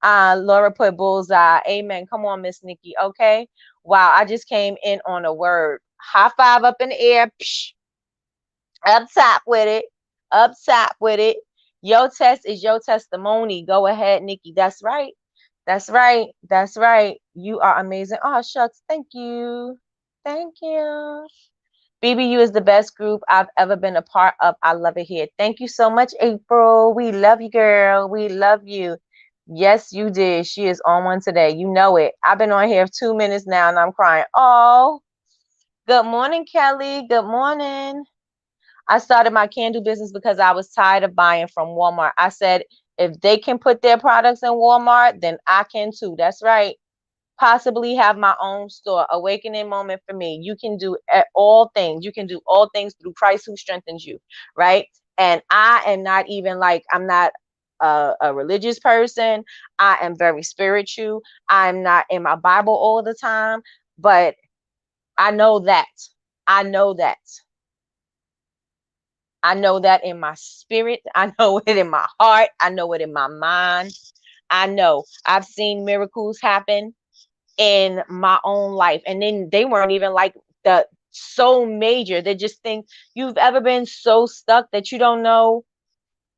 Laura put bullseye. Amen. Come on, Miss Nikki. Okay. Wow, I just came in on a word. High five up in the air. Psh, up top with it. Up top with it. Your test is your testimony. Go ahead, Nikki. That's right. That's right. That's right. You are amazing. Oh, shucks. Thank you. Thank you. BBU is the best group I've ever been a part of. I love it here. Thank you so much, April. We love you, girl. We love you. Yes, you did. She is on one today. You know it. I've been on here 2 minutes now and I'm crying. Oh, good morning, Kelly. Good morning. I started my candle business because I was tired of buying from Walmart. I said, if they can put their products in Walmart, then I can too. That's right. Possibly have my own store. Awakening moment for me. You can do all things. You can do all things through Christ who strengthens you, right? And I am not even like, I'm not a religious person. I am very spiritual. I'm not in my Bible all the time, but I know that. I know that. I know that in my spirit. I know it in my heart. I know it in my mind. I know I've seen miracles happen in my own life. And then they weren't even like the so major. They just think you've ever been so stuck that you don't know.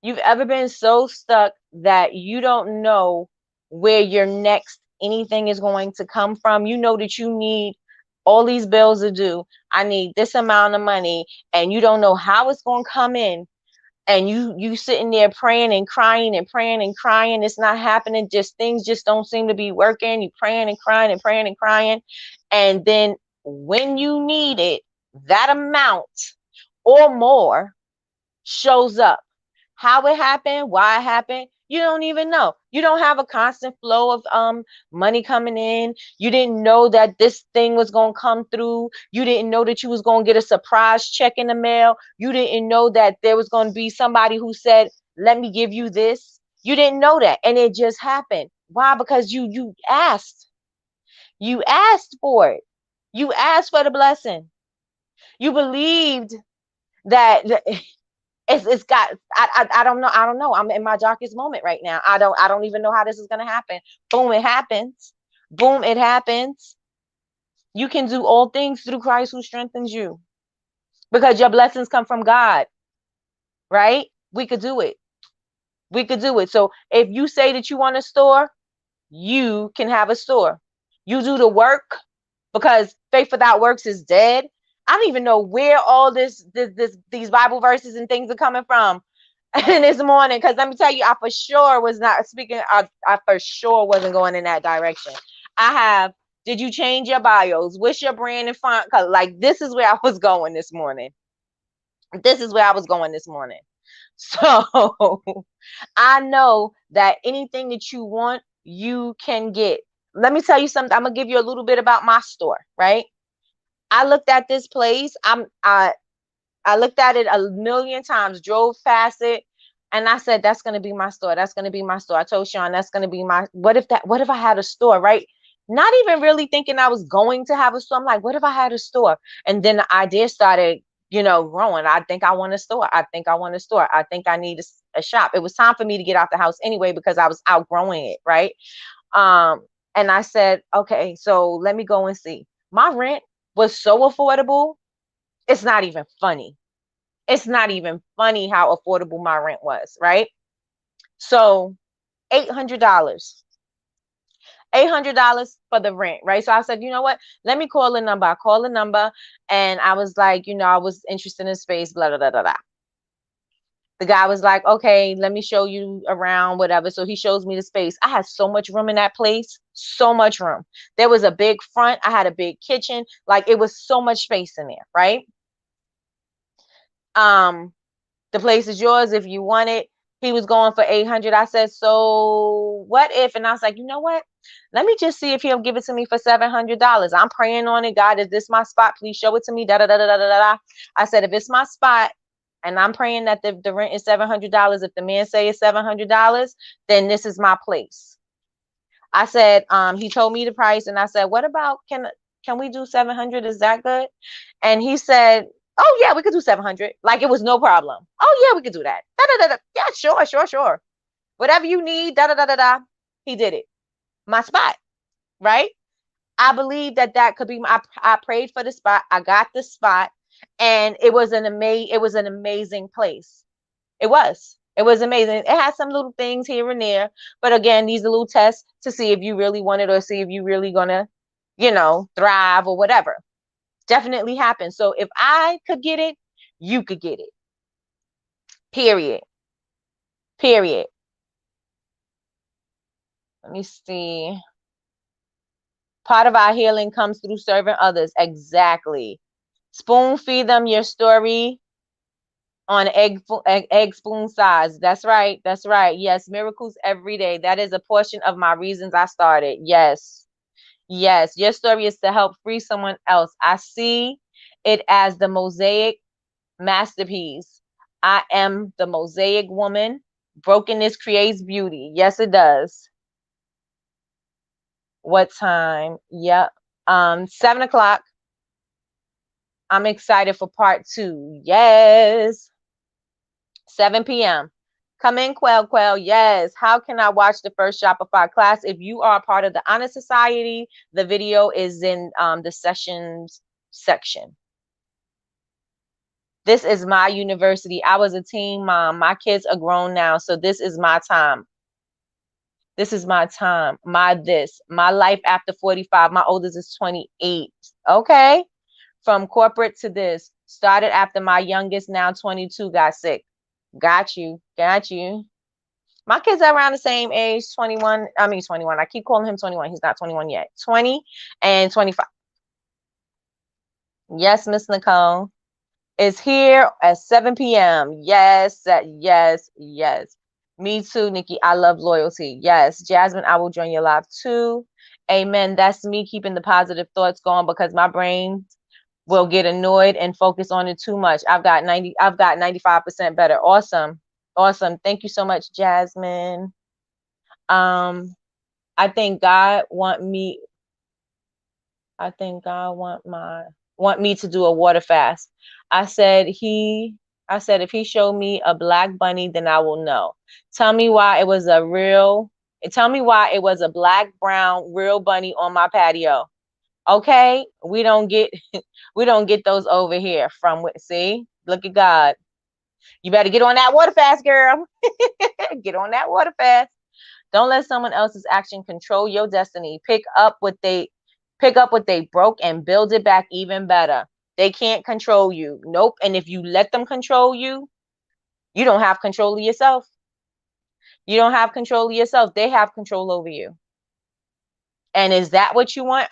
You've ever been so stuck that you don't know where your next anything is going to come from. You know that you need all these bills to do. I need this amount of money, and you don't know how it's going to come in, and you sitting there praying and crying and praying and crying. It's not happening. Just things just don't seem to be working. You praying and crying and praying and crying, and then when you need it, that amount or more shows up. How it happened, why it happened, you don't even know. You don't have a constant flow of money coming in. You didn't know that this thing was going to come through. You didn't know that you was going to get a surprise check in the mail. You didn't know that there was going to be somebody who said, let me give you this. You didn't know that, and it just happened. Why? Because you asked. You asked for it. You asked for the blessing. You believed that it's got I don't know. I don't know. I'm in my darkest moment right now. I don't even know how this is gonna happen. Boom, it happens. Boom, it happens. You can do all things through Christ who strengthens you, because your blessings come from God, right? We could do it. We could do it. So if you say that you want a store, you can have a store. You do the work, because faith without works is dead. I don't even know where all these Bible verses and things are coming from in this morning, because let me tell you, I for sure was not speaking. I for sure wasn't going in that direction. I have. Did you change your bios? What's your brand and font color? Like, this is where I was going this morning. This is where I was going this morning. So I know that anything that you want, you can get. Let me tell you something. I'm gonna give you a little bit about my store, right? I looked at this place. I looked at it a million times, drove past it, and I said, that's gonna be my store. That's gonna be my store. I told Sean that's gonna be my, what if I had a store, right? Not even really thinking I was going to have a store. I'm like, what if I had a store? And then the idea started, growing. I think I want a store. I think I want a store. I think I need a shop. It was time for me to get out the house anyway, because I was outgrowing it, right? And I said, okay, so let me go and see. My rent was so affordable. It's not even funny. It's not even funny how affordable my rent was, right? So $800. $800 for the rent, right? So I said, you know what? Let me call the number. I called the number, and I was like, I was interested in space, blah, blah, blah, blah, blah. The guy was like, okay, let me show you around, whatever. So he shows me the space. I had so much room in that place, so much room. There was a big front. I had a big kitchen. Like, it was so much space in there, right? The place is yours if you want it. He was going for 800. I said, so what if? And I was like, you know what? Let me just see if he'll give it to me for $700. I'm praying on it. God, is this my spot? Please show it to me. Da da da da da da da. I said, if it's my spot, and I'm praying that the rent is $700. If the man say it's $700, then this is my place. I said, he told me the price, and I said, what about, can we do 700? Is that good? And he said, oh yeah, we could do 700. Like, it was no problem. Oh yeah, we could do that. Da, da, da, da. Yeah, sure, sure, sure. Whatever you need, da da da da da. He did it. My spot, right? I believe that could be my. I prayed for the spot. I got the spot, and it was an amazing place. It was. It was amazing. It had some little things here and there, but again, these are little tests to see if you really want it, or see if you really gonna, thrive or whatever. Definitely happen. So if I could get it, you could get it. Period. Period. Let me see. Part of our healing comes through serving others. Exactly. Spoon feed them your story on egg spoon size. That's right. That's right. Yes, miracles every day. That is a portion of my reasons I started. Yes. Yes, your story is to help free someone else. I see it as the mosaic masterpiece. I am the mosaic woman. Brokenness creates beauty. Yes, it does. What time? Yep. 7 o'clock. I'm excited for part 2. Yes. 7 p.m. Come in, Quell. Yes. How can I watch the first Shopify class? If you are a part of the Honor Society, the video is in the sessions section. This is my university. I was a teen mom. My kids are grown now, so this is my time. This is my time. My life after 45. My oldest is 28. Okay. From corporate to this. Started after my youngest, now 22, got sick. Got you. Got you. My kids are around the same age, 21. I mean, 21. I keep calling him 21. He's not 21 yet. 20 and 25. Yes, Miss Nicole. Is here at 7 p.m. Yes, yes, yes. Me too, Nikki. I love loyalty. Yes, Jasmine, I will join your live too. Amen. That's me keeping the positive thoughts going, because my brain will get annoyed and focus on it too much. I've got 95% better. Awesome. Awesome. Thank you so much, Jasmine. I think God want me to do a water fast. I said, if he showed me a black bunny, then I will know. Tell me why it was a black, brown, real bunny on my patio. Okay, we don't get we don't get those over here from. See, look at God. You better get on that water fast, girl. Get on that water fast. Don't let someone else's action control your destiny. Pick up what they broke and build it back even better. They can't control you. Nope. And if you let them control you, you don't have control of yourself. You don't have control of yourself. They have control over you. And is that what you want?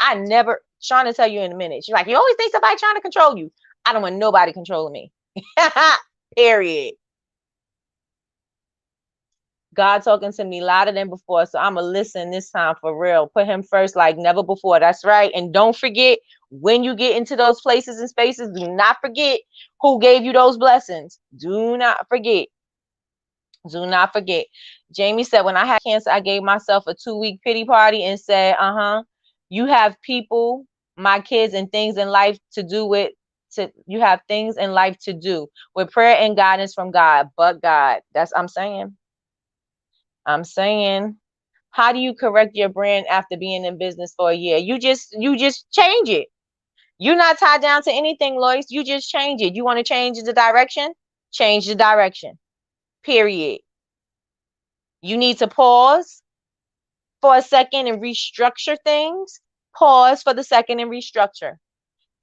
Sean will tell you in a minute. She's like, you always think somebody trying to control you. I don't want nobody controlling me. Period. God talking to me louder than before, so I'm going to listen this time for real. Put him first like never before. That's right. And don't forget, when you get into those places and spaces, do not forget who gave you those blessings. Do not forget. Do not forget. Jamie said, when I had cancer, I gave myself a 2-week pity party and said, you have people, my kids, and things in life to do with, you have things in life to do with prayer and guidance from God, but God. I'm saying, how do you correct your brand after being in business for a year? You just change it. You're not tied down to anything, Lois. You just change it. You want to change the direction? Change the direction. Period. You need to pause for a second and restructure things. Pause for the second and restructure.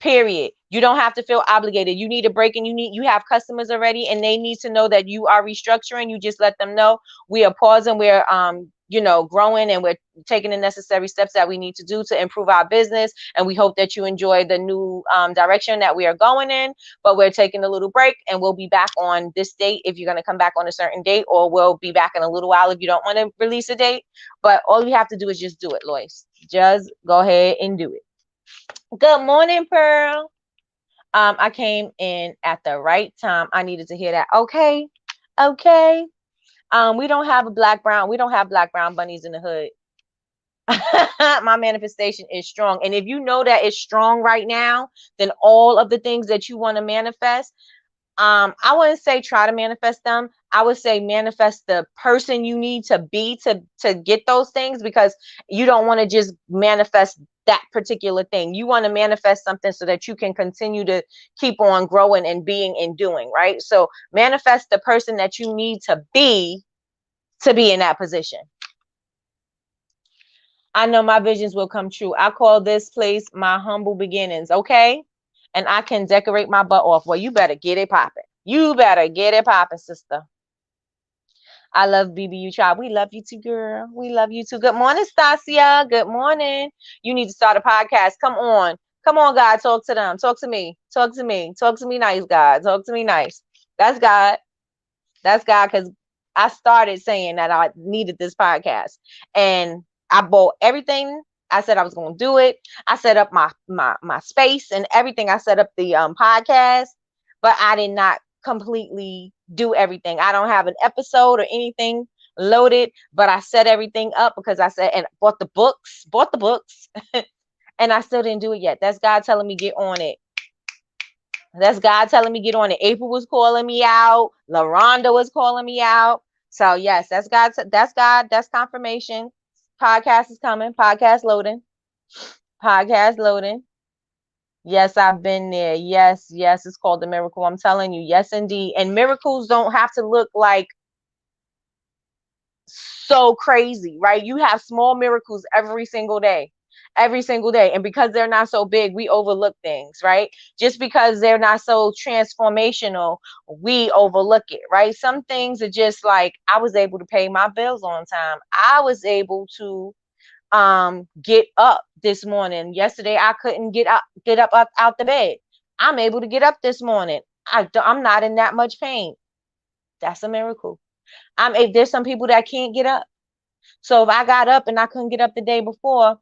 Period. You don't have to feel obligated. You need a break, and you have customers already, and they need to know that you are restructuring. You just let them know we are pausing, we're growing, and we're taking the necessary steps that we need to do to improve our business. And we hope that you enjoy the new direction that we are going in. But we're taking a little break, and we'll be back on this date if you're going to come back on a certain date, or we'll be back in a little while if you don't want to release a date. But all you have to do is just do it, Lois. Just go ahead and do it. Good morning, Pearl. I came in at the right time. I needed to hear that. Okay. We don't have black brown bunnies in the hood. My manifestation is strong. And if you know that it's strong right now, then all of the things that you want to manifest, I wouldn't say try to manifest them. I would say manifest the person you need to be to get those things, because you don't want to just manifest that particular thing. You want to manifest something so that you can continue to keep on growing and being and doing, right? So manifest the person that you need to be in that position. I know my visions will come true. I call this place my humble beginnings, okay? And I can decorate my butt off. Well, you better get it popping. You better get it popping, sister. I love BBU Child. We love you too, girl. We love you too. Good morning, Stasia. Good morning. You need to start a podcast. Come on. Come on, God. Talk to them. Talk to me. Talk to me. Talk to me nice, God. Talk to me nice. That's God. That's God, because I started saying that I needed this podcast. And I bought everything. I said I was going to do it. I set up my space and everything. I set up the podcast, but I did not completely do everything. I don't have an episode or anything loaded, but I set everything up because I said, and bought the books, and I still didn't do it yet. That's God telling me get on it. That's God telling me get on it. April was calling me out. LaRonda was calling me out. So yes, that's God. That's God. That's confirmation. Podcast is coming. Podcast loading. Yes, I've been there. Yes, it's called the miracle. I'm telling you. Yes, indeed. And miracles don't have to look like so crazy, right? You have small miracles every single day. And because they're not so big, we overlook things, right? Just because they're not so transformational, we overlook it, right? Some things are just like, I was able to pay my bills on time. I was able to get up this morning. Yesterday I couldn't get up out the bed. I'm able to get up this morning. I'm not in that much pain. That's a miracle. There's some people that can't get up. So if I got up and I couldn't get up the day before,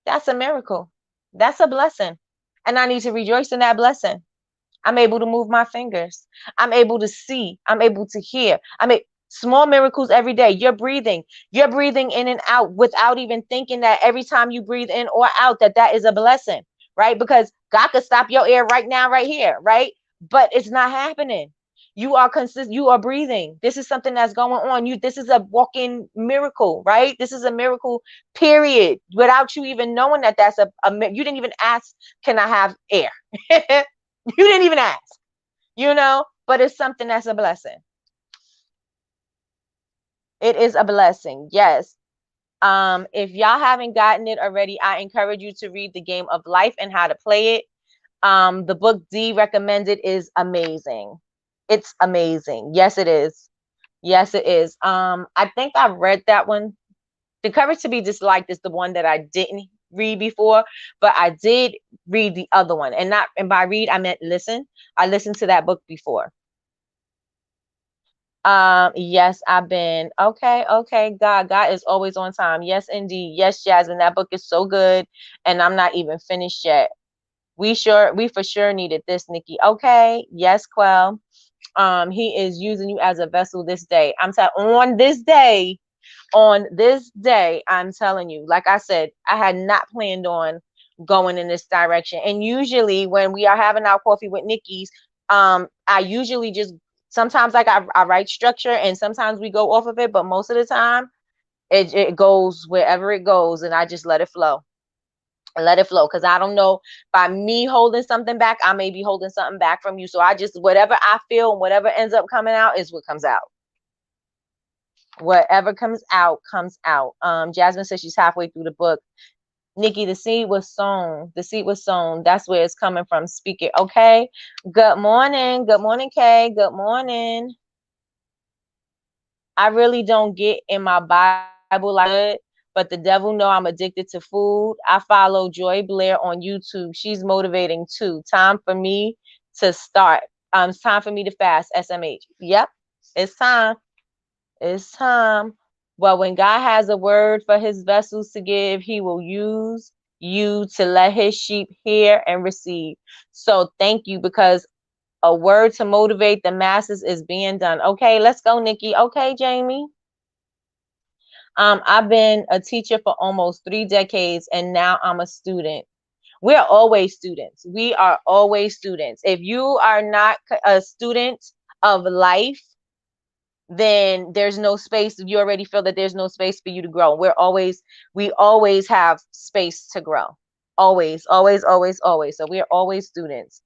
that's a miracle. That's a blessing. And I need to rejoice in that blessing. I'm able to move my fingers. I'm able to see. I'm able to hear. Small miracles every day. You're breathing in and out without even thinking that every time you breathe in or out, that is a blessing, right? Because God could stop your air right now, right here, right? But it's not happening. You are consistent. You are breathing. This is something that's going on. This is a walking miracle, right? This is a miracle, period. Without you even knowing that you didn't even ask, can I have air? You didn't even ask, but it's something that's a blessing. It is a blessing. Yes. If y'all haven't gotten it already, I encourage you to read The Game of Life and How to Play It. The book D recommended is amazing. It's amazing. Yes, it is. Yes, it is. I think I read that one. The Courage to Be Disliked is the one that I didn't read before, but I did read the other one. And by read, I meant listen. I listened to that book before. Yes, I've been okay. God is always on time. Yes, indeed. Yes, Jasmine, that book is so good, and I'm not even finished yet. We for sure needed this, Nikki. Okay, yes, Quell. He is using you as a vessel this day. On this day, I'm telling you, like I said, I had not planned on going in this direction. And usually when we are having our coffee with Nikkie's, I usually just sometimes like I write structure and sometimes we go off of it, but most of the time it goes wherever it goes and I just let it flow. Because I don't know, by me holding something back, I may be holding something back from you. So I just, whatever I feel and whatever ends up coming out is what comes out. Whatever comes out, comes out. Jasmine says she's halfway through the book. Nikki, the seed was sown. The seed was sown. That's where it's coming from. Speak it. Okay. Good morning. Good morning, Kay. Good morning. I really don't get in my Bible like that, but the devil know I'm addicted to food. I follow Joy Blair on YouTube. She's motivating too. Time for me to start. It's time for me to fast. SMH. Yep. It's time. It's time. Well, when God has a word for his vessels to give, he will use you to let his sheep hear and receive. So thank you, because a word to motivate the masses is being done. Okay, let's go, Nikki. Okay, Jamie. I've been a teacher for almost 3 decades and now I'm a student. We're always students. We are always students. If you are not a student of life, then there's no space. You already feel that there's no space for you to grow. We always have space to grow. Always, always, always, always. So we're always students.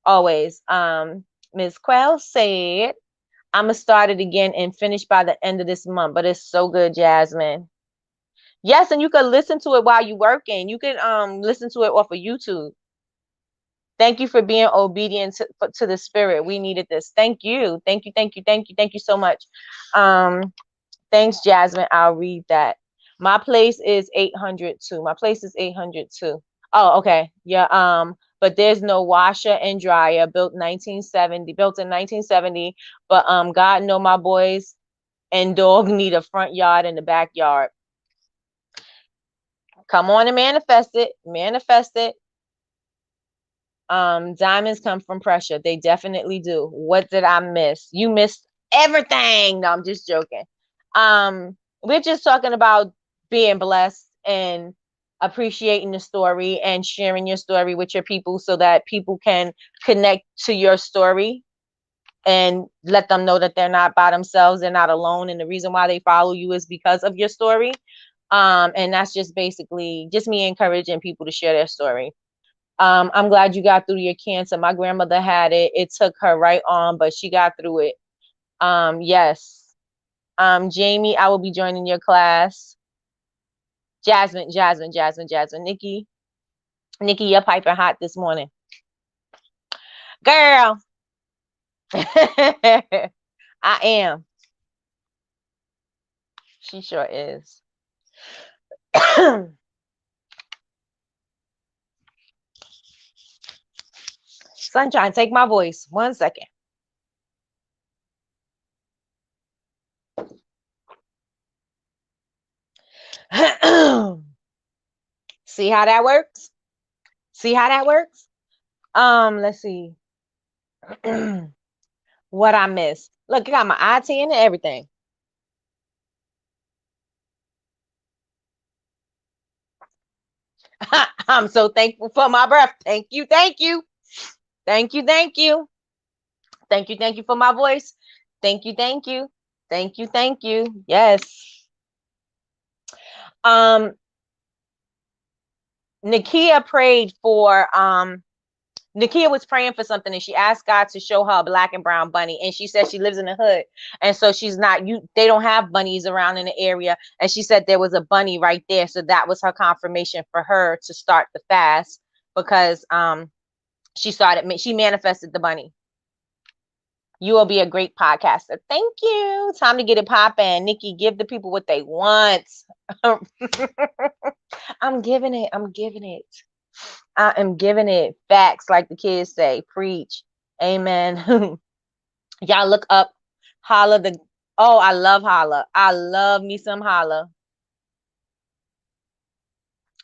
Always. Ms. Quell said, I'm gonna start it again and finish by the end of this month. But it's so good, Jasmine. Yes, and you can listen to it while you're working. You can listen to it off of YouTube. Thank you for being obedient to the spirit. We needed this. Thank you. Thank you. Thank you. Thank you. Thank you so much. Thanks, Jasmine. I'll read that. My place is 802. My place is 802. Oh, okay. Yeah. But there's no washer and dryer. Built in 1970. But God know my boys and dog need a front yard and a backyard. Come on and manifest it. Manifest it. Diamonds come from pressure. They definitely do. What did I miss? You missed everything. No, I'm just joking. We're just talking about being blessed and appreciating the story and sharing your story with your people so that people can connect to your story and let them know that they're not by themselves, they're not alone, and the reason why they follow you is because of your story. And that's just basically just me encouraging people to share their story. I'm glad you got through your cancer. My grandmother had it. It took her right on, but she got through it. Yes. Jamie, I will be joining your class. Jasmine. Nikki, you're piping hot this morning. Girl. I am. She sure is. Sunshine, take my voice. 1 second. See how that works? See how that works? Let's see. What I missed. Look, I got my eye tan and everything. I'm so thankful for my breath. Thank you. Thank you. Thank you. Thank you. Thank you for my voice. Thank you, thank you. Thank you, thank you. Yes. Um, Nakia prayed for Nakia was praying for something and she asked God to show her a black and brown bunny. And she said she lives in the hood. And so she's not, they don't have bunnies around in the area. And she said there was a bunny right there. So that was her confirmation for her to start the fast because she manifested the bunny. You will be a great podcaster. Thank you. Time to get it popping. Nikki, give the people what they want. I'm giving it. I'm giving it. I am giving it facts, like the kids say. Preach. Amen. Y'all look up Holla the. Oh, I love Holla. I love me some Holla.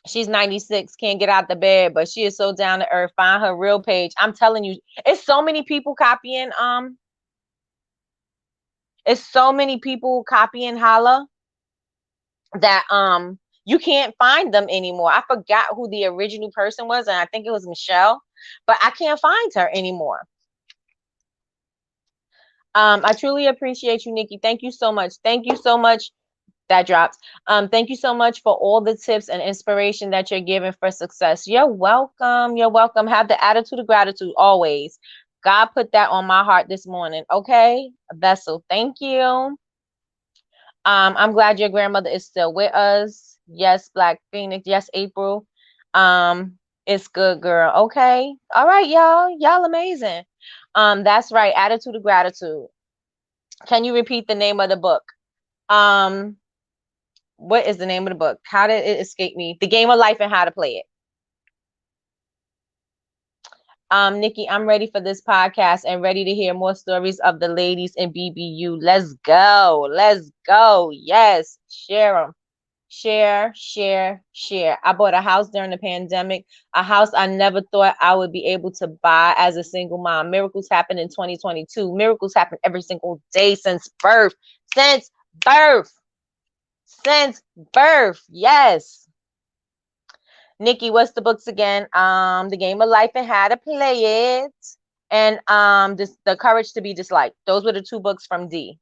She's 96, can't get out the bed, but she is so down to earth. Find her real page. I'm telling you, it's so many people copying. It's so many people copying Holla that you can't find them anymore. I forgot who the original person was, and I think it was Michelle, but I can't find her anymore. I truly appreciate you, Nikki. Thank you so much. Thank you so much. That drops. Thank you so much for all the tips and inspiration that you're giving for success. You're welcome. You're welcome. Have the attitude of gratitude always. God put that on my heart this morning. Okay, Vessel. Thank you. I'm glad your grandmother is still with us. Yes, Black Phoenix. Yes, April. It's good, girl. Okay. All right, y'all. Y'all amazing. That's right. Attitude of gratitude. Can you repeat the name of the book? What is the name of the book? How did it escape me? The Game of Life and How to Play It. Nikki, I'm ready for this podcast and ready to hear more stories of the ladies in BBU. Let's go. Let's go. Yes. Share them. Share, share, share. I bought a house during the pandemic, a house I never thought I would be able to buy as a single mom. Miracles happened in 2022. Miracles happen every single day since birth. Since birth. Since birth. Yes. Nikki, what's the books again? The Game of Life and How to Play It. And The Courage to Be Disliked. Those were the two books from D.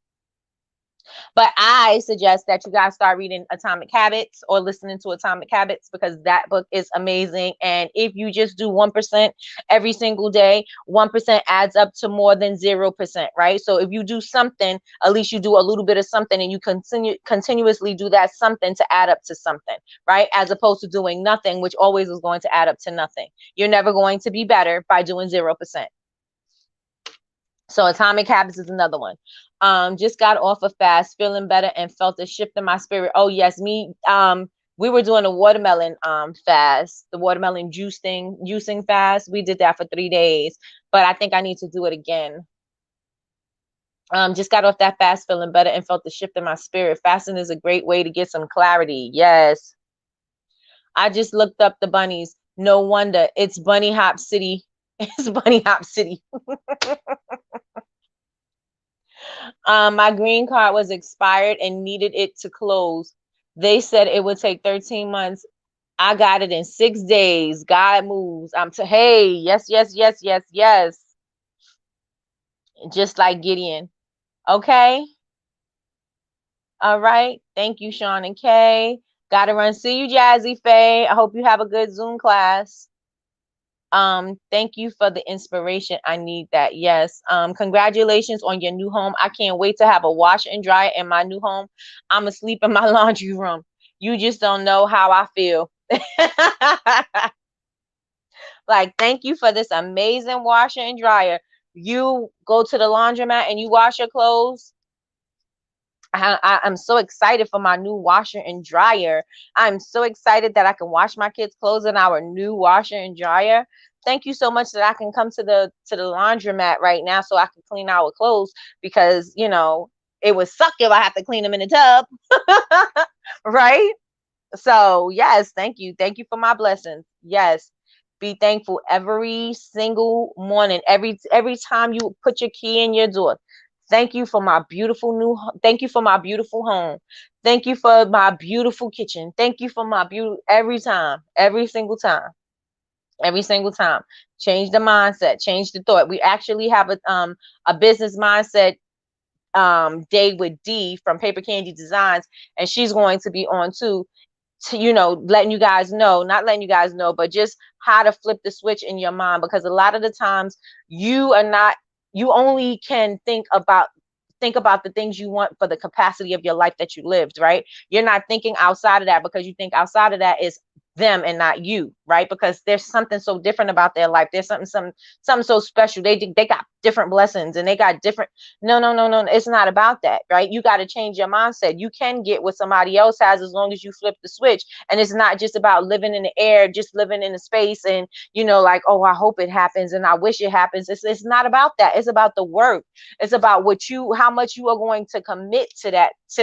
But I suggest that you guys start reading Atomic Habits or listening to Atomic Habits because that book is amazing. And if you just do 1% every single day, 1% adds up to more than 0%, right? So if you do something, at least you do a little bit of something and you continuously do that something to add up to something, right? As opposed to doing nothing, which always is going to add up to nothing. You're never going to be better by doing 0%. So Atomic Habits is another one. Just got off a fast, feeling better and felt a shift in my spirit. Oh yes, me. We were doing a watermelon fast, the watermelon juicing fast. We did that for 3 days, but I think I need to do it again. Just got off that fast, feeling better and felt the shift in my spirit. Fasting is a great way to get some clarity. Yes. I just looked up the bunnies. No wonder it's Bunny Hop City. It's Bunny Hop City. My green card was expired and needed it to close. They said it would take 13 months. I got it in 6 days. God moves. Hey, yes, yes, yes, yes, yes. Just like Gideon. Okay. All right. Thank you, Sean and Kay. Gotta run. See you, Jazzy Faye. I hope you have a good Zoom class. Thank you for the inspiration. I need that. Yes. Congratulations on your new home. I can't wait to have a washer and dryer in my new home. I'm asleep in my laundry room. You just don't know how I feel. Like, thank you for this amazing washer and dryer. You go to the laundromat and you wash your clothes. I'm so excited for my new washer and dryer. I'm so excited that I can wash my kids' clothes in our new washer and dryer. Thank you so much that I can come to the laundromat right now so I can clean our clothes because, you know, it would suck if I have to clean them in a tub. Right? So, yes, thank you. Thank you for my blessings. Yes. Be thankful every single morning, every time you put your key in your door. Thank you for my beautiful thank you for my beautiful home. Thank you for my beautiful kitchen. Thank you for my every time, every single time. Every single time. Change the mindset, change the thought. We actually have a business mindset day with D from Paper Candy Designs, and she's going to be on too, to, letting you guys know, not letting you guys know, but just how to flip the switch in your mind, because a lot of the times you only can think about the things you want for the capacity of your life that you lived, right? You're not thinking outside of that, because you think outside of that is them and not you, right? Because there's something so different about their life. There's something so special. They got different blessings, and they got different. No, no, no, no. It's not about that, right? You got to change your mindset. You can get what somebody else has as long as you flip the switch. And it's not just about living in the air, just living in the space, and like, oh, I hope it happens and I wish it happens. It's not about that. It's about the work. It's about how much you are going to commit to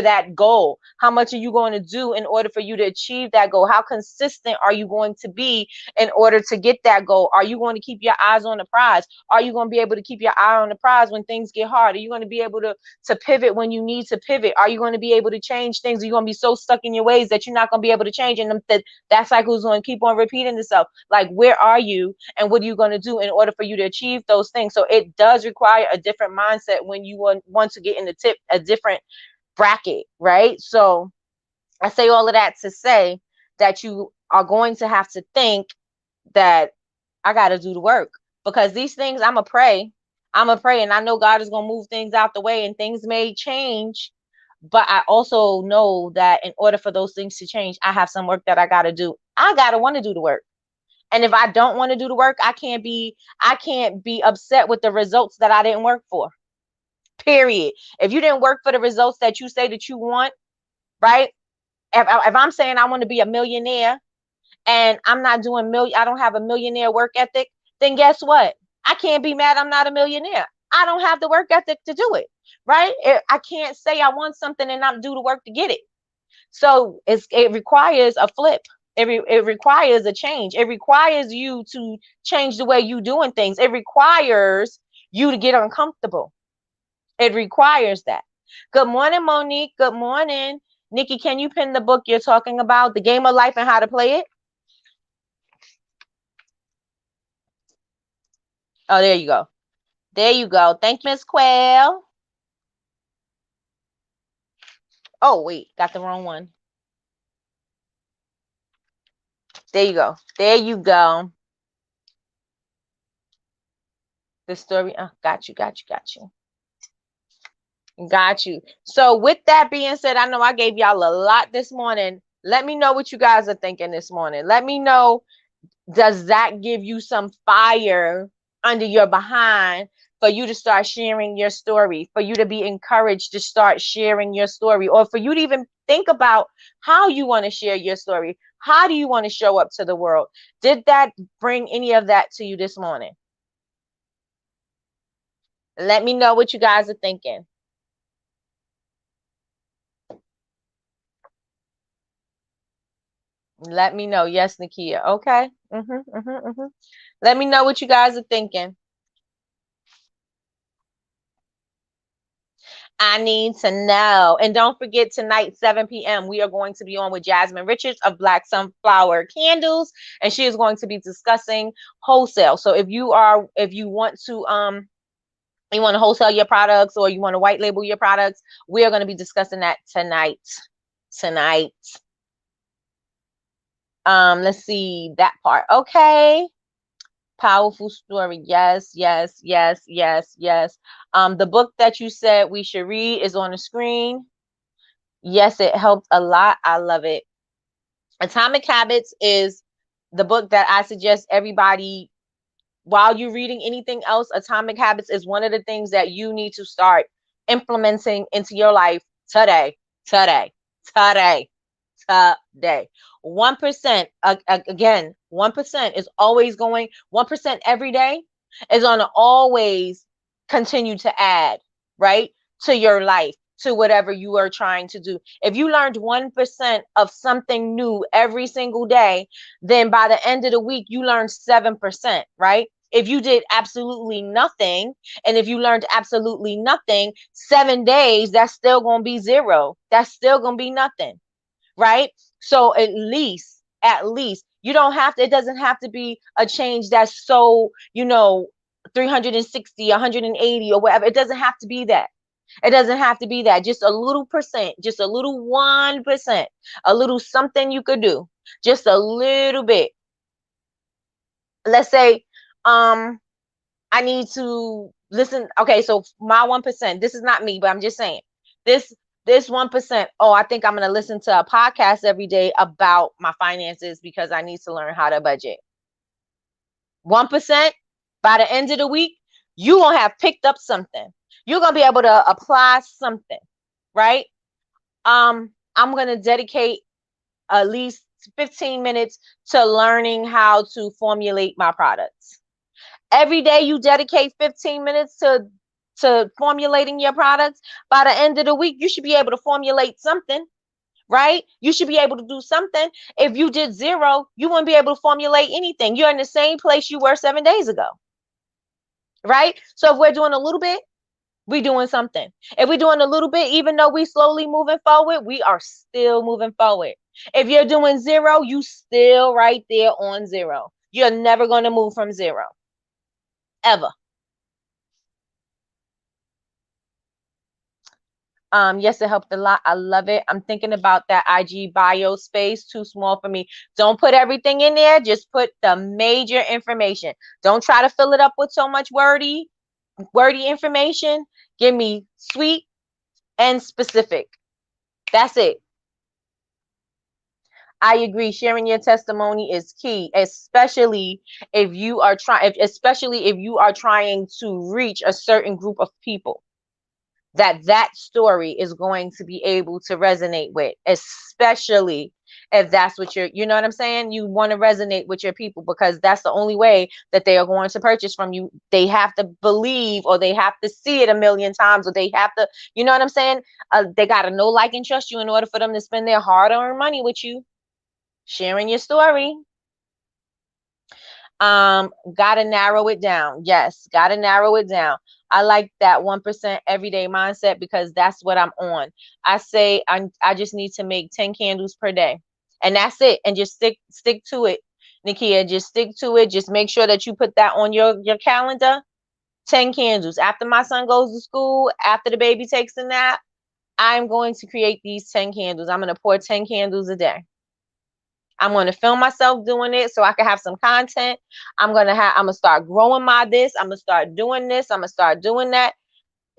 that goal. How much are you going to do in order for you to achieve that goal? How consistent are you going to be in order to get that goal? Are you going to keep your eyes on the prize? Are you going to be able to keep your eye on the prize when things get hard? Are you going to be able to pivot when you need to pivot? Are you going to be able to change things? Are you going to be so stuck in your ways that you're not going to be able to change, and that cycle is going to keep on repeating itself? Like, where are you, and what are you going to do in order for you to achieve those things? So it does require a different mindset when you want to get in a different bracket, right? So I say all of that to say that you are going to have to think that I got to do the work, because these things, I'm going to pray, and I know God is going to move things out the way, and things may change. But I also know that in order for those things to change, I have some work that I got to do. I got to want to do the work. And if I don't want to do the work, I can't be upset with the results that I didn't work for. Period. If you didn't work for the results that you say that you want, right? If I'm saying I want to be a millionaire, and I'm not doing I don't have a millionaire work ethic, then guess what? I can't be mad I'm not a millionaire. I don't have the work ethic to do it, right? I can't say I want something and not do the work to get it. So it requires a flip. It requires a change. It requires you to change the way you doing things. It requires you to get uncomfortable. It requires that. Good morning, Monique. Good morning. Nikki, can you pin the book you're talking about, The Game of Life and How to Play It? Oh, there you go. There you go. Thank you, Miss Quail. Oh, wait, got the wrong one. There you go. There you go. The story. Oh, got you. Got you. So with that being said, I know I gave y'all a lot this morning. Let me know what you guys are thinking this morning. Let me know, does that give you some fire under your behind for you to start sharing your story, for you to be encouraged to start sharing your story, or for you to even think about how you want to share your story? How do you want to show up to the world? Did that bring any of that to you this morning? Let me know what you guys are thinking. Let me know. Yes, Nakia. Okay. Let me know what you guys are thinking. I need to know. And don't forget, tonight, 7 p.m., we are going to be on with Jasmine Richards of Black Sunflower Candles, and she is going to be discussing wholesale. So if you want to wholesale your products, or you want to white label your products, we are going to be discussing that tonight. Let's see that part. Okay. Powerful story. Yes. The book that you said we should read is on the screen. Yes, it helped a lot. I love it. Atomic Habits is the book that I suggest everybody, while you're reading anything else, Atomic Habits is one of the things that you need to start implementing into your life today. 1%, again, 1% is always going, 1% every day is going to always continue to add, right, to your life, to whatever you are trying to do. If you learned 1% of something new every single day, then by the end of the week, you learned 7%, right? If you did absolutely nothing, and if you learned absolutely nothing, 7 days, that's still going to be zero. That's still going to be nothing, right? So at least At least. You don't have to, it doesn't have to be a change that's so, 360, 180 or whatever. It doesn't have to be that. It doesn't have to be that. Just a little percent, just a little 1%, a little something you could do, just a little bit. Let's say, I need to listen. Okay, so my 1%, this is not me, but I'm just saying this, 1%. Oh, I think I'm going to listen to a podcast every day about my finances because I need to learn how to budget. 1%, by the end of the week, you going to have picked up something. You're going to be able to apply something, right? I'm going to dedicate at least 15 minutes to learning how to formulate my products. Every day you dedicate 15 minutes to formulating your products. By the end of the week, you should be able to formulate something, right? You should be able to do something. If you did 0, you wouldn't be able to formulate anything. You're in the same place you were 7 days ago, right? So if we're doing a little bit, we're doing something. If we're doing a little bit, even though we slowly moving forward, we are still moving forward. If you're doing 0, you still right there on 0. You're never going to move from 0. Ever. Yes, it helped a lot. I love it. I'm thinking about that IG bio space, too small for me. Don't put everything in there. Just put the major information. Don't try to fill it up with so much wordy information. Give me sweet and specific. That's it. I agree. Sharing your testimony is key, especially if you are trying to reach a certain group of people that story is going to be able to resonate with, especially if that's what you know what I'm saying? You want to resonate with your people because that's the only way that they are going to purchase from you. They have to believe, or they have to see it a million times, or they have to, you know what I'm saying? They got to know, like, and trust you in order for them to spend their hard-earned money with you. Sharing your story. Gotta narrow it down. Yes, gotta narrow it down. I like that 1% everyday mindset because that's what I'm on. I say I just need to make 10 candles per day, and that's it. And just stick to it, Nikia. Just stick to it. Just make sure that you put that on your calendar. 10 candles. After my son goes to school, after the baby takes a nap, I'm going to create these 10 candles. I'm going to pour 10 candles a day. I'm going to film myself doing it so I can have some content. I'm going to start growing my this. I'm going to start doing this. I'm going to start doing that.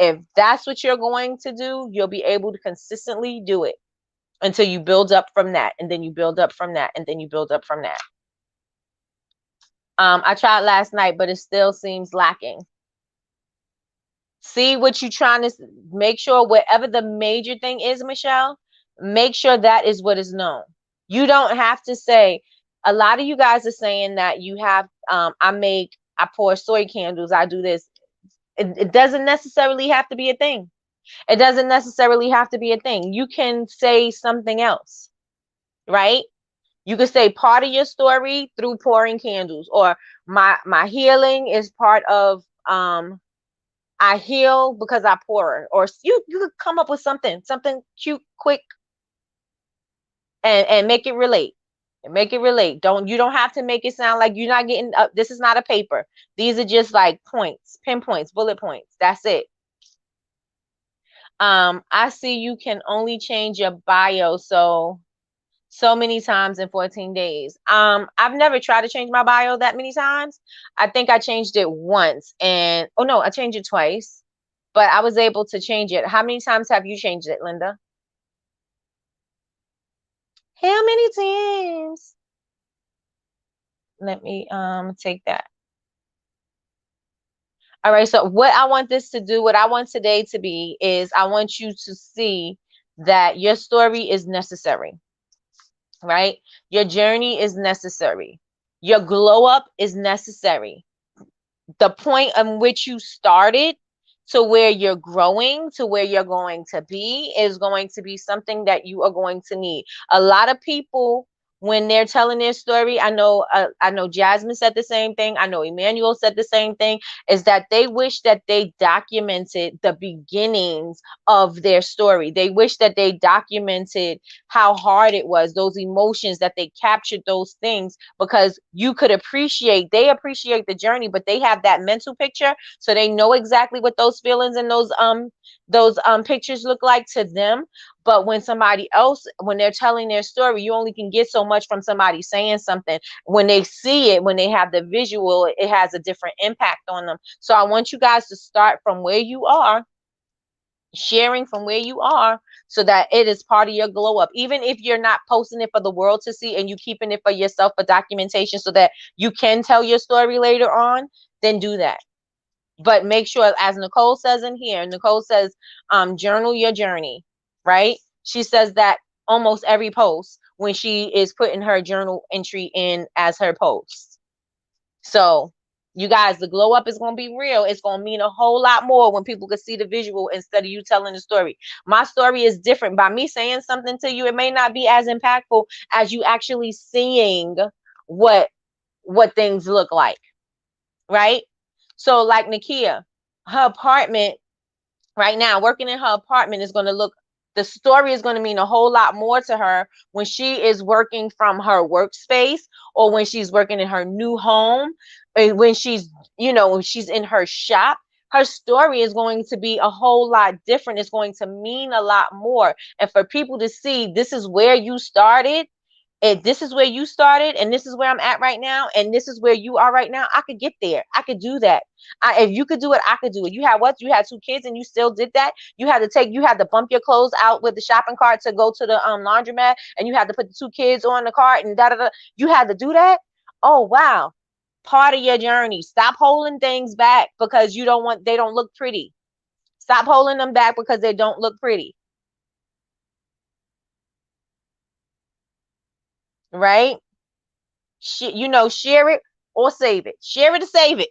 If that's what you're going to do, you'll be able to consistently do it until you build up from that. And then you build up from that. And then you build up from that. I tried last night, but it still seems lacking. See what you're trying to make sure, whatever the major thing is, Michelle, make sure that is what is known. You don't have to say, a lot of you guys are saying that you have, I pour soy candles, I do this. It doesn't necessarily have to be a thing. It doesn't necessarily have to be a thing. You can say something else, right? You could say part of your story through pouring candles, or my healing is part of, I heal because I pour, or you could come up with something cute, quick, and make it relate. Make it relate. You don't have to make it sound like you're not getting up. This is not a paper. These are just like points, pinpoints, bullet points. That's it. I see you can only change your bio so many times in 14 days. I've never tried to change my bio that many times. I think I changed it once, and oh no, I changed it twice, but I was able to change it. How many times have you changed it, Linda? How many times? Let me take that. All right, so what I want this to do, what I want today to be, is I want you to see that your story is necessary, right? Your journey is necessary. Your glow up is necessary. The point in which you started to where you're growing, to where you're going to be, is going to be something that you are going to need. A lot of people when they're telling their story, I know Jasmine said the same thing. I know Emmanuel said the same thing, is that they wish that they documented the beginnings of their story. They wish that they documented how hard it was, those emotions, that they captured those things, because you could they appreciate the journey, but they have that mental picture, so they know exactly what those feelings and those pictures look like to them. But when somebody else, when they're telling their story, you only can get so much from somebody saying something. When they see it, when they have the visual, it has a different impact on them. So I want you guys to start from where you are, sharing from where you are, so that it is part of your glow up. Even if you're not posting it for the world to see and you keeping it for yourself for documentation so that you can tell your story later on, then do that. But make sure, as Nicole says in here, Nicole says, journal your journey, right? She says that almost every post when she is putting her journal entry in as her post. So you guys, the glow up is going to be real. It's going to mean a whole lot more when people can see the visual instead of you telling the story. My story is different. By me saying something to you, it may not be as impactful as you actually seeing what things look like, right? So like Nakia, her apartment right now, working in her apartment is going to look, the story is going to mean a whole lot more to her when she is working from her workspace, or when she's working in her new home, and when she's, when she's in her shop. Her story is going to be a whole lot different. It's going to mean a lot more. And for people to see, this is where you started, and this is where you started, and this is where I'm at right now, and this is where you are right now. I could get there. I could do that. If you could do it, I could do it. You had what? You had 2 kids and you still did that? You had to bump your clothes out with the shopping cart to go to the laundromat, and you had to put the 2 kids on the cart and da da da. You had to do that? Oh, wow. Part of your journey. Stop holding things back because they don't look pretty. Stop holding them back because they don't look pretty. Right? Share it or save it. Share it or save it.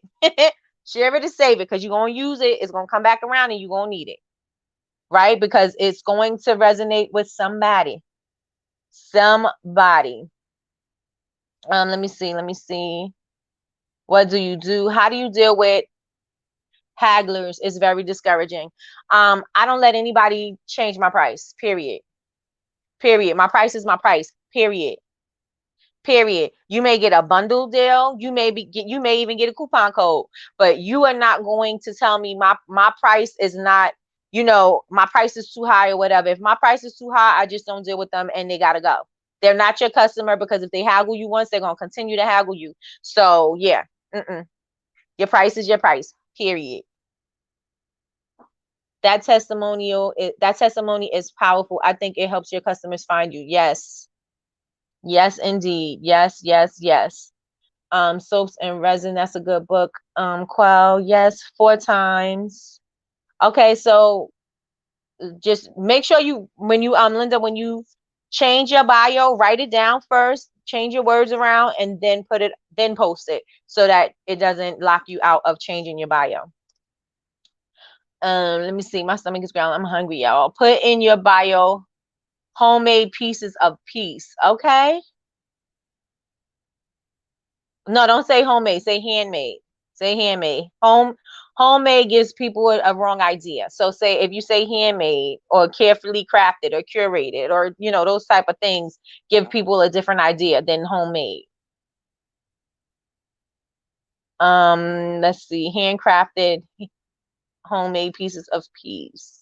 Share it or save it, because you're going to use it. It's going to come back around and you're going to need it. Right? Because it's going to resonate with somebody. Somebody. Let me see. What do you do? How do you deal with hagglers? It's very discouraging. I don't let anybody change my price. Period. My price is my price. Period. You may get a bundle deal. You may even get a coupon code, but you are not going to tell me my price is not, my price is too high or whatever. If my price is too high, I just don't deal with them and they got to go. They're not your customer, because if they haggle you once, they're going to continue to haggle you. So yeah, your price is your price, period. That testimony is powerful. I think it helps your customers find you. Yes. Yes, indeed. Yes, yes, yes. Soaps and Resin, that's a good book. Quell, yes, 4 times. Okay, so just make sure Linda, when you change your bio, write it down first, change your words around, and then post it so that it doesn't lock you out of changing your bio. Let me see. My stomach is growling. I'm hungry, y'all. Put in your bio homemade pieces of peace. Okay. No, don't say homemade. Say handmade. Say handmade. Homemade gives people a wrong idea. So if you say handmade or carefully crafted or curated or those type of things, give people a different idea than homemade. Let's see. Handcrafted homemade pieces of peace.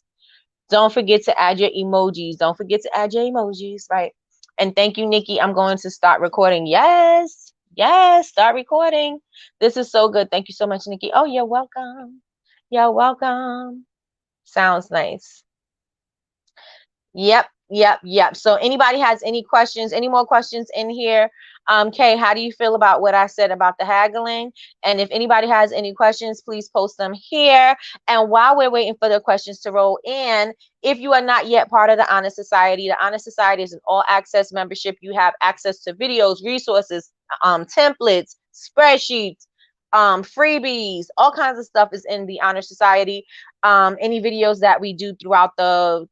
Don't forget to add your emojis. Don't forget to add your emojis, right? And thank you, Nikki. I'm going to start recording. Yes. Yes. Start recording. This is so good. Thank you so much, Nikki. Oh, you're welcome. You're welcome. Sounds nice. Yep. So anybody has any questions, any more questions in here? Kay, how do you feel about what I said about the haggling? And if anybody has any questions, please post them here. And while we're waiting for the questions to roll in, if you are not yet part of the Honor Society, the Honor Society is an all-access membership. You have access to videos, resources, templates, spreadsheets, freebies, all kinds of stuff is in the Honor Society. Any videos that we do throughout our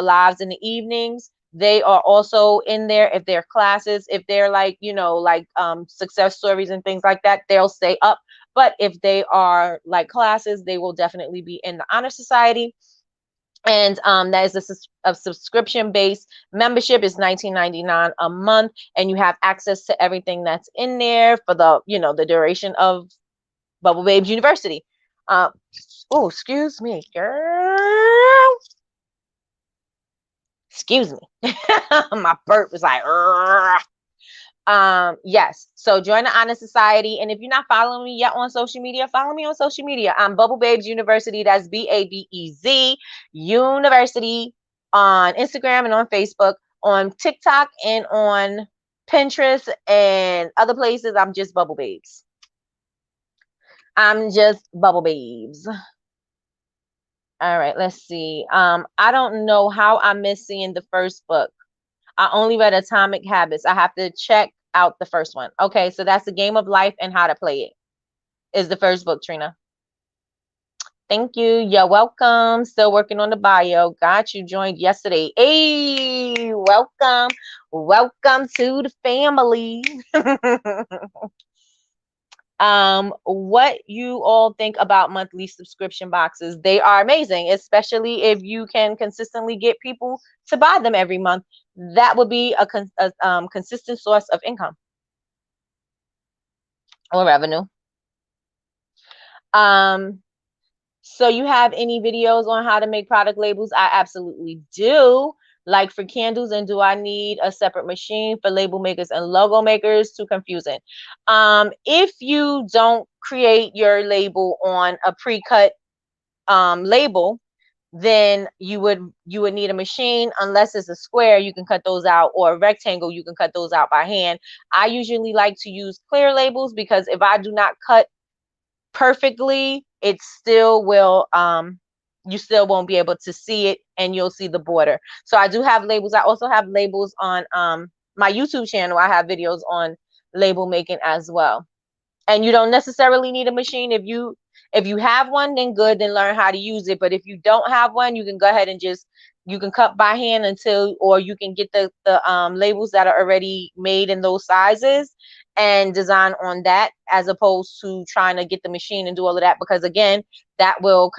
lives in the evenings, They are also in there. If they're classes, if they're like, success stories and things like that, they'll stay up. But if they are like classes, they will definitely be in the Honor Society. And that is a subscription-based membership. Is $19.99 a month, and you have access to everything that's in there for the duration of Bubble Babes University. Oh, excuse me, girl. Excuse me. My burp was like, yes. So join the Honor Society. And if you're not following me yet on social media, follow me on social media. I'm Bubble Babes University. That's BABEZ University on Instagram and on Facebook, on TikTok and on Pinterest and other places. I'm just Bubble Babes. I'm just Bubble Babes. All right, let's see. I don't know how I missed seeing the first book. I only read Atomic Habits. I have to check out the first one. Okay, so that's The Game of Life and How to Play It is the first book, Trina. Thank you. You're welcome. Still working on the bio. Got you. Joined yesterday. Hey, welcome. Welcome to the family. What you all think about monthly subscription boxes? They are amazing, especially if you can consistently get people to buy them every month. That would be a consistent source of income or revenue. So you have any videos on how to make product labels? I absolutely do. Like for candles, and do I need a separate machine for label makers and logo makers? Too confusing. If you don't create your label on a pre-cut label, then you would need a machine. Unless it's a square, you can cut those out, or a rectangle, you can cut those out by hand. I usually like to use clear labels because if I do not cut perfectly, it still will you still won't be able to see it, and you'll see the border. So I do have labels. I also have labels on my YouTube channel. I have videos on label making as well. And you don't necessarily need a machine. If you have one, then good, then learn how to use it. But if you don't have one, you can go ahead and you can cut by hand or you can get the labels that are already made in those sizes and design on that, as opposed to trying to get the machine and do all of that, because again, that will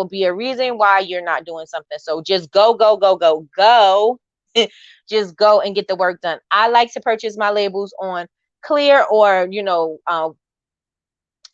be a reason why you're not doing something. So just go just go and get the work done. I like to purchase my labels on clear, or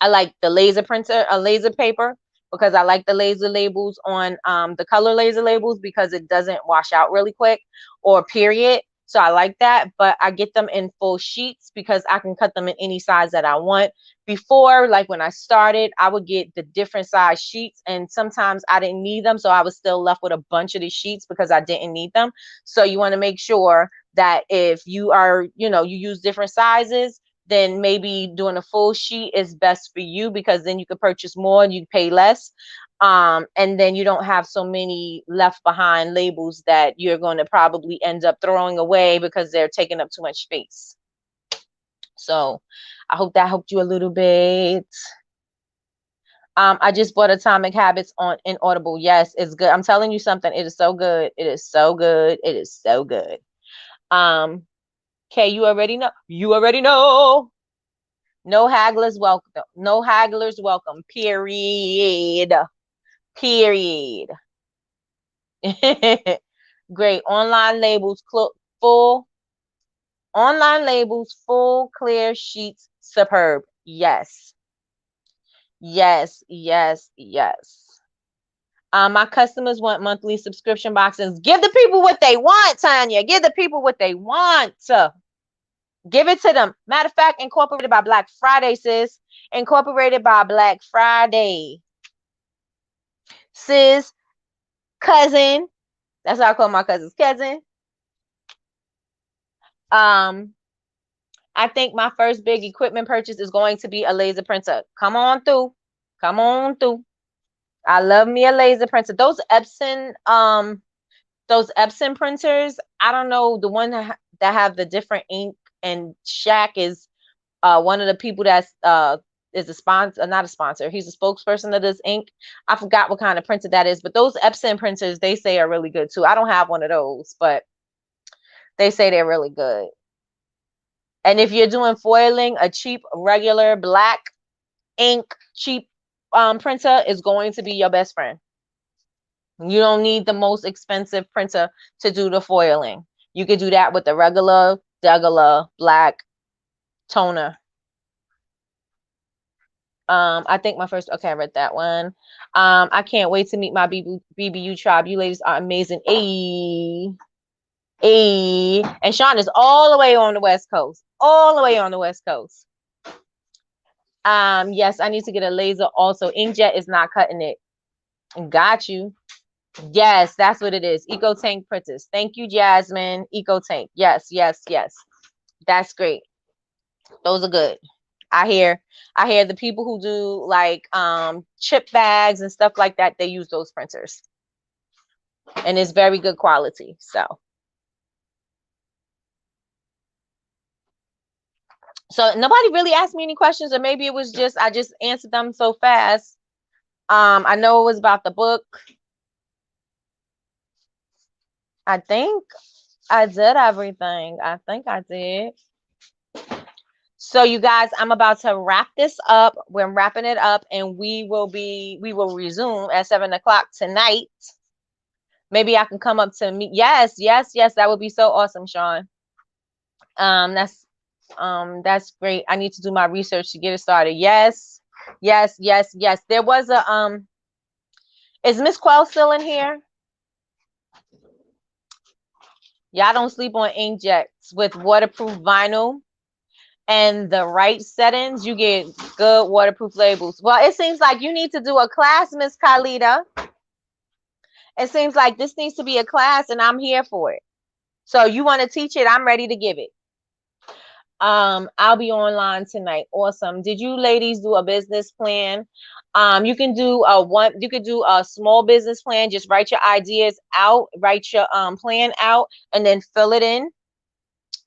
I like the laser printer, a laser paper, because I like the laser labels on the color laser labels, because it doesn't wash out really quick, or period. So I like that, but I get them in full sheets because I can cut them in any size that I want. Before, like when I started, I would get the different size sheets, and sometimes I didn't need them. So I was still left with a bunch of these sheets because I didn't need them. So you want to make sure that if you are, you use different sizes, then maybe doing a full sheet is best for you, because then you could purchase more and you pay less. And then you don't have so many left behind labels that you're going to probably end up throwing away because they're taking up too much space. So I hope that helped you a little bit. I just bought Atomic Habits in Audible. Yes, it's good. I'm telling you something. It is so good. It is so good. It is so good. Okay, you already know. You already know. No hagglers welcome. No hagglers welcome. Period. Period. Great. Online labels, full. Online labels, full, clear sheets, superb. Yes. Yes, yes, yes. My customers want monthly subscription boxes. Give the people what they want, Tanya. Give the people what they want. Give it to them. Matter of fact, incorporated by Black Friday, sis. Incorporated by Black Friday. Sis, cousin. That's what I call my cousin's cousin. I think my first big equipment purchase is going to be a laser printer. Come on through. Come on through. I love me a laser printer. Those Epson printers, I don't know, the one that have the different ink, and Shaq is one of the people that's is a sponsor, not a sponsor. He's a spokesperson of this ink. I forgot what kind of printer that is, but those Epson printers, they say, are really good too. I don't have one of those, but They say they're really good. And if you're doing foiling, a cheap, regular black ink, cheap printer is going to be your best friend. You don't need the most expensive printer to do the foiling. You could do that with the regular black toner. I think my first, okay, I read that one. I can't wait to meet my BBU tribe. You ladies are amazing. And Sean is all the way on the West Coast. All the way on the West Coast. Yes, I need to get a laser also. Inkjet is not cutting it. Got you. Yes, that's what it is. Eco Tank printers. Thank you, Jasmine. Eco Tank. Yes, yes, yes. That's great. Those are good. I hear the people who do like chip bags and stuff like that, they use those printers. And it's very good quality. So nobody really asked me any questions, or maybe it was just I just answered them so fast. I know it was about the book. I think I did everything. I think I did. So you guys, I'm about to wrap this up. We're wrapping it up, and we will resume at 7 o'clock tonight. Maybe I can come up to meet. Yes, yes, yes. That would be so awesome, Sean. That's great. I need to do my research to get it started. Yes, yes, yes, yes. There was a is Miss Quell still in here? Y'all don't sleep on inkjets with waterproof vinyl and the right settings. You get good waterproof labels. Well, it seems like you need to do a class, Miss Khalida. It seems like this needs to be a class, and I'm here for it. So you want to teach it? I'm ready to give it. I'll be online tonight. Awesome. Did you ladies do a business plan? You can do a small business plan. Just write your ideas out, write your plan out, and then fill it in.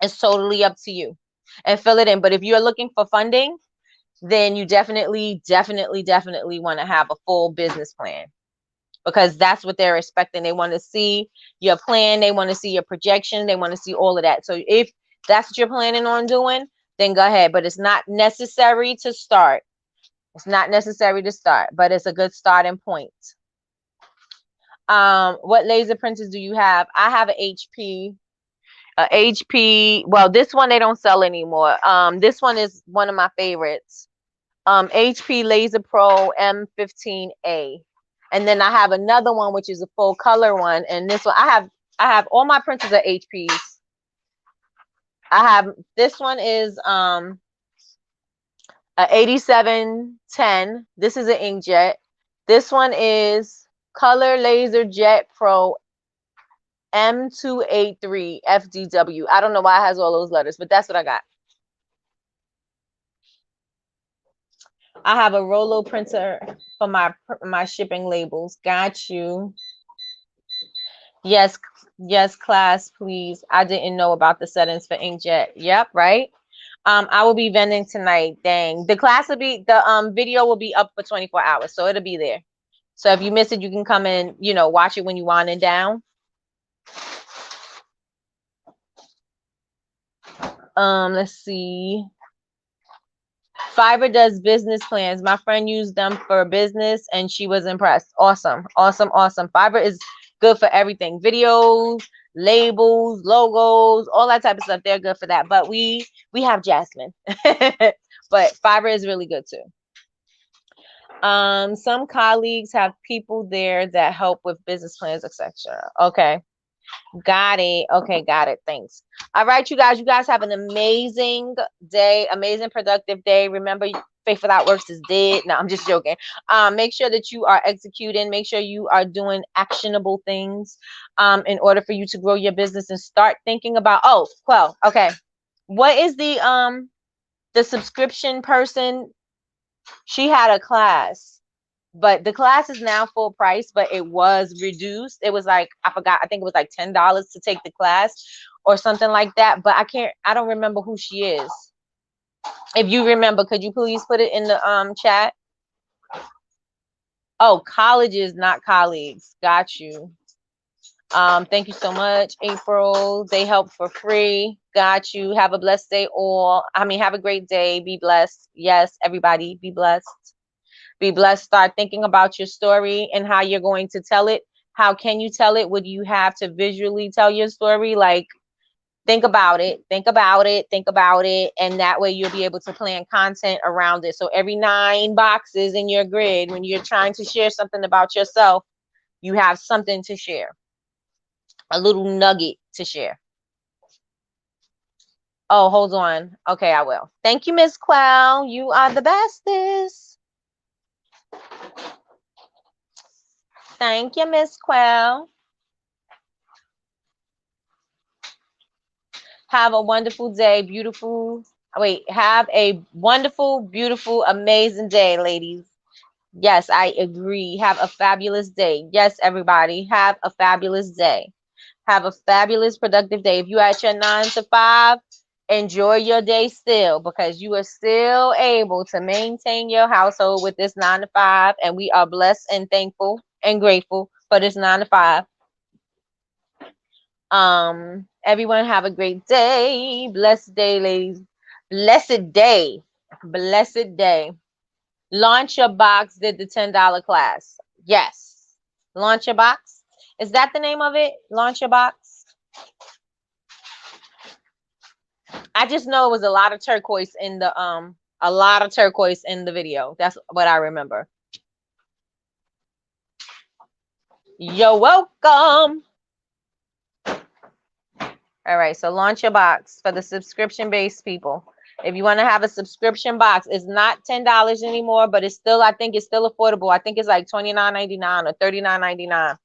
It's totally up to you. And fill it in. But if you're looking for funding, then you definitely want to have a full business plan, because that's what they're expecting. They want to see your plan. They want to see your projection. They want to see all of that. So if that's what you're planning on doing, then go ahead. But it's not necessary to start. It's not necessary to start, but it's a good starting point. What laser printers do you have? I have an HP. Well, this one they don't sell anymore. This one is one of my favorites. HP Laser Pro M15A. And then I have another one, which is a full color one. And this one, I have all my printers are HPs. This one is a 8710. This is an inkjet. This one is Color Laser Jet Pro M283 FDW. I don't know why it has all those letters, but that's what I got. I have a Rolo printer for my shipping labels. Got you. Yes, yes, class, please. I didn't know about the settings for inkjet. Yep, right. I will be vending tonight. Dang. The class will be the video will be up for 24 hours, so it'll be there. So if you miss it, you can come and watch it when you wind it down. Let's see. Fiverr does business plans. My friend used them for business and she was impressed. Awesome. Awesome. Awesome. Fiverr is good for everything. Videos, labels, logos, all that type of stuff. They're good for that. But we have Jasmine. But Fiverr is really good too. Some colleagues have people there that help with business plans, etc. Okay. Got it. Okay, got it. Thanks. All right, you guys have an amazing day, amazing productive day. Remember, faith without works is dead. No, I'm just joking. Make sure that you are executing. Make sure you are doing actionable things in order for you to grow your business and start thinking about, oh, well, okay. What is the subscription person? She had a class. But the class is now full price, but it was reduced. It was like, I forgot, I think it was like $10 to take the class or something like that. But I don't remember who she is. If you remember, could you please put it in the chat? Oh, colleges, not colleagues. Got you. Thank you so much, April. They help for free. Got you. Have a blessed day all. Have a great day. Be blessed. Yes, everybody, be blessed. Be blessed. Start thinking about your story and how you're going to tell it. How can you tell it? Would you have to visually tell your story? Like, think about it, think about it, think about it. And that way you'll be able to plan content around it. So every 9 boxes in your grid, when you're trying to share something about yourself, you have something to share, a little nugget to share. Oh, hold on. Okay, I will. Thank you, Miss Quell. You are the bestest. Thank you, Miss Quell. Have a wonderful day, beautiful. Wait, have a wonderful, beautiful, amazing day, ladies. Yes, I agree. Have a fabulous day. Yes, everybody, have a fabulous day. Have a fabulous, productive day. If you're at your 9 to 5, enjoy your day still, because you are still able to maintain your household with this 9 to 5. And we are blessed and thankful and grateful for this 9 to 5. Everyone have a great day. Blessed day, ladies. Blessed day. Blessed day. Launch Your Box did the $10 class. Yes. Launch Your Box. Is that the name of it? Launch Your Box. I just know it was a lot of turquoise in the video. That's what I remember. You're welcome. All right, so Launch Your Box for the subscription-based people. If you want to have a subscription box, it's not $10 anymore, but I think it's still affordable. I think it's like $29.99 or $39.99.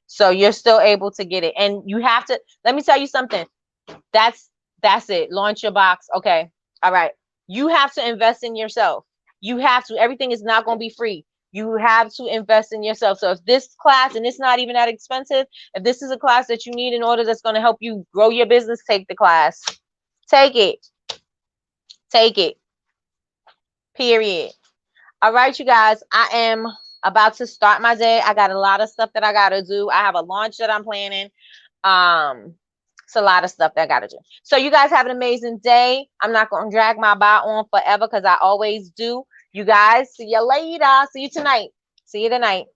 So you're still able to get it. And you have to, let me tell you something. That's it. Launch Your Box. Okay. All right. You have to invest in yourself. You have to. Everything is not going to be free. You have to invest in yourself. So if this class, and it's not even that expensive, if this is a class that you need in order that's going to help you grow your business, take the class. Take it. Take it. Period. All right, you guys. I am about to start my day. I got a lot of stuff that I got to do. I have a launch that I'm planning. It's a lot of stuff that I got to do. So you guys have an amazing day. I'm not going to drag my bot on forever because I always do. You guys, see you later. See you tonight. See you tonight.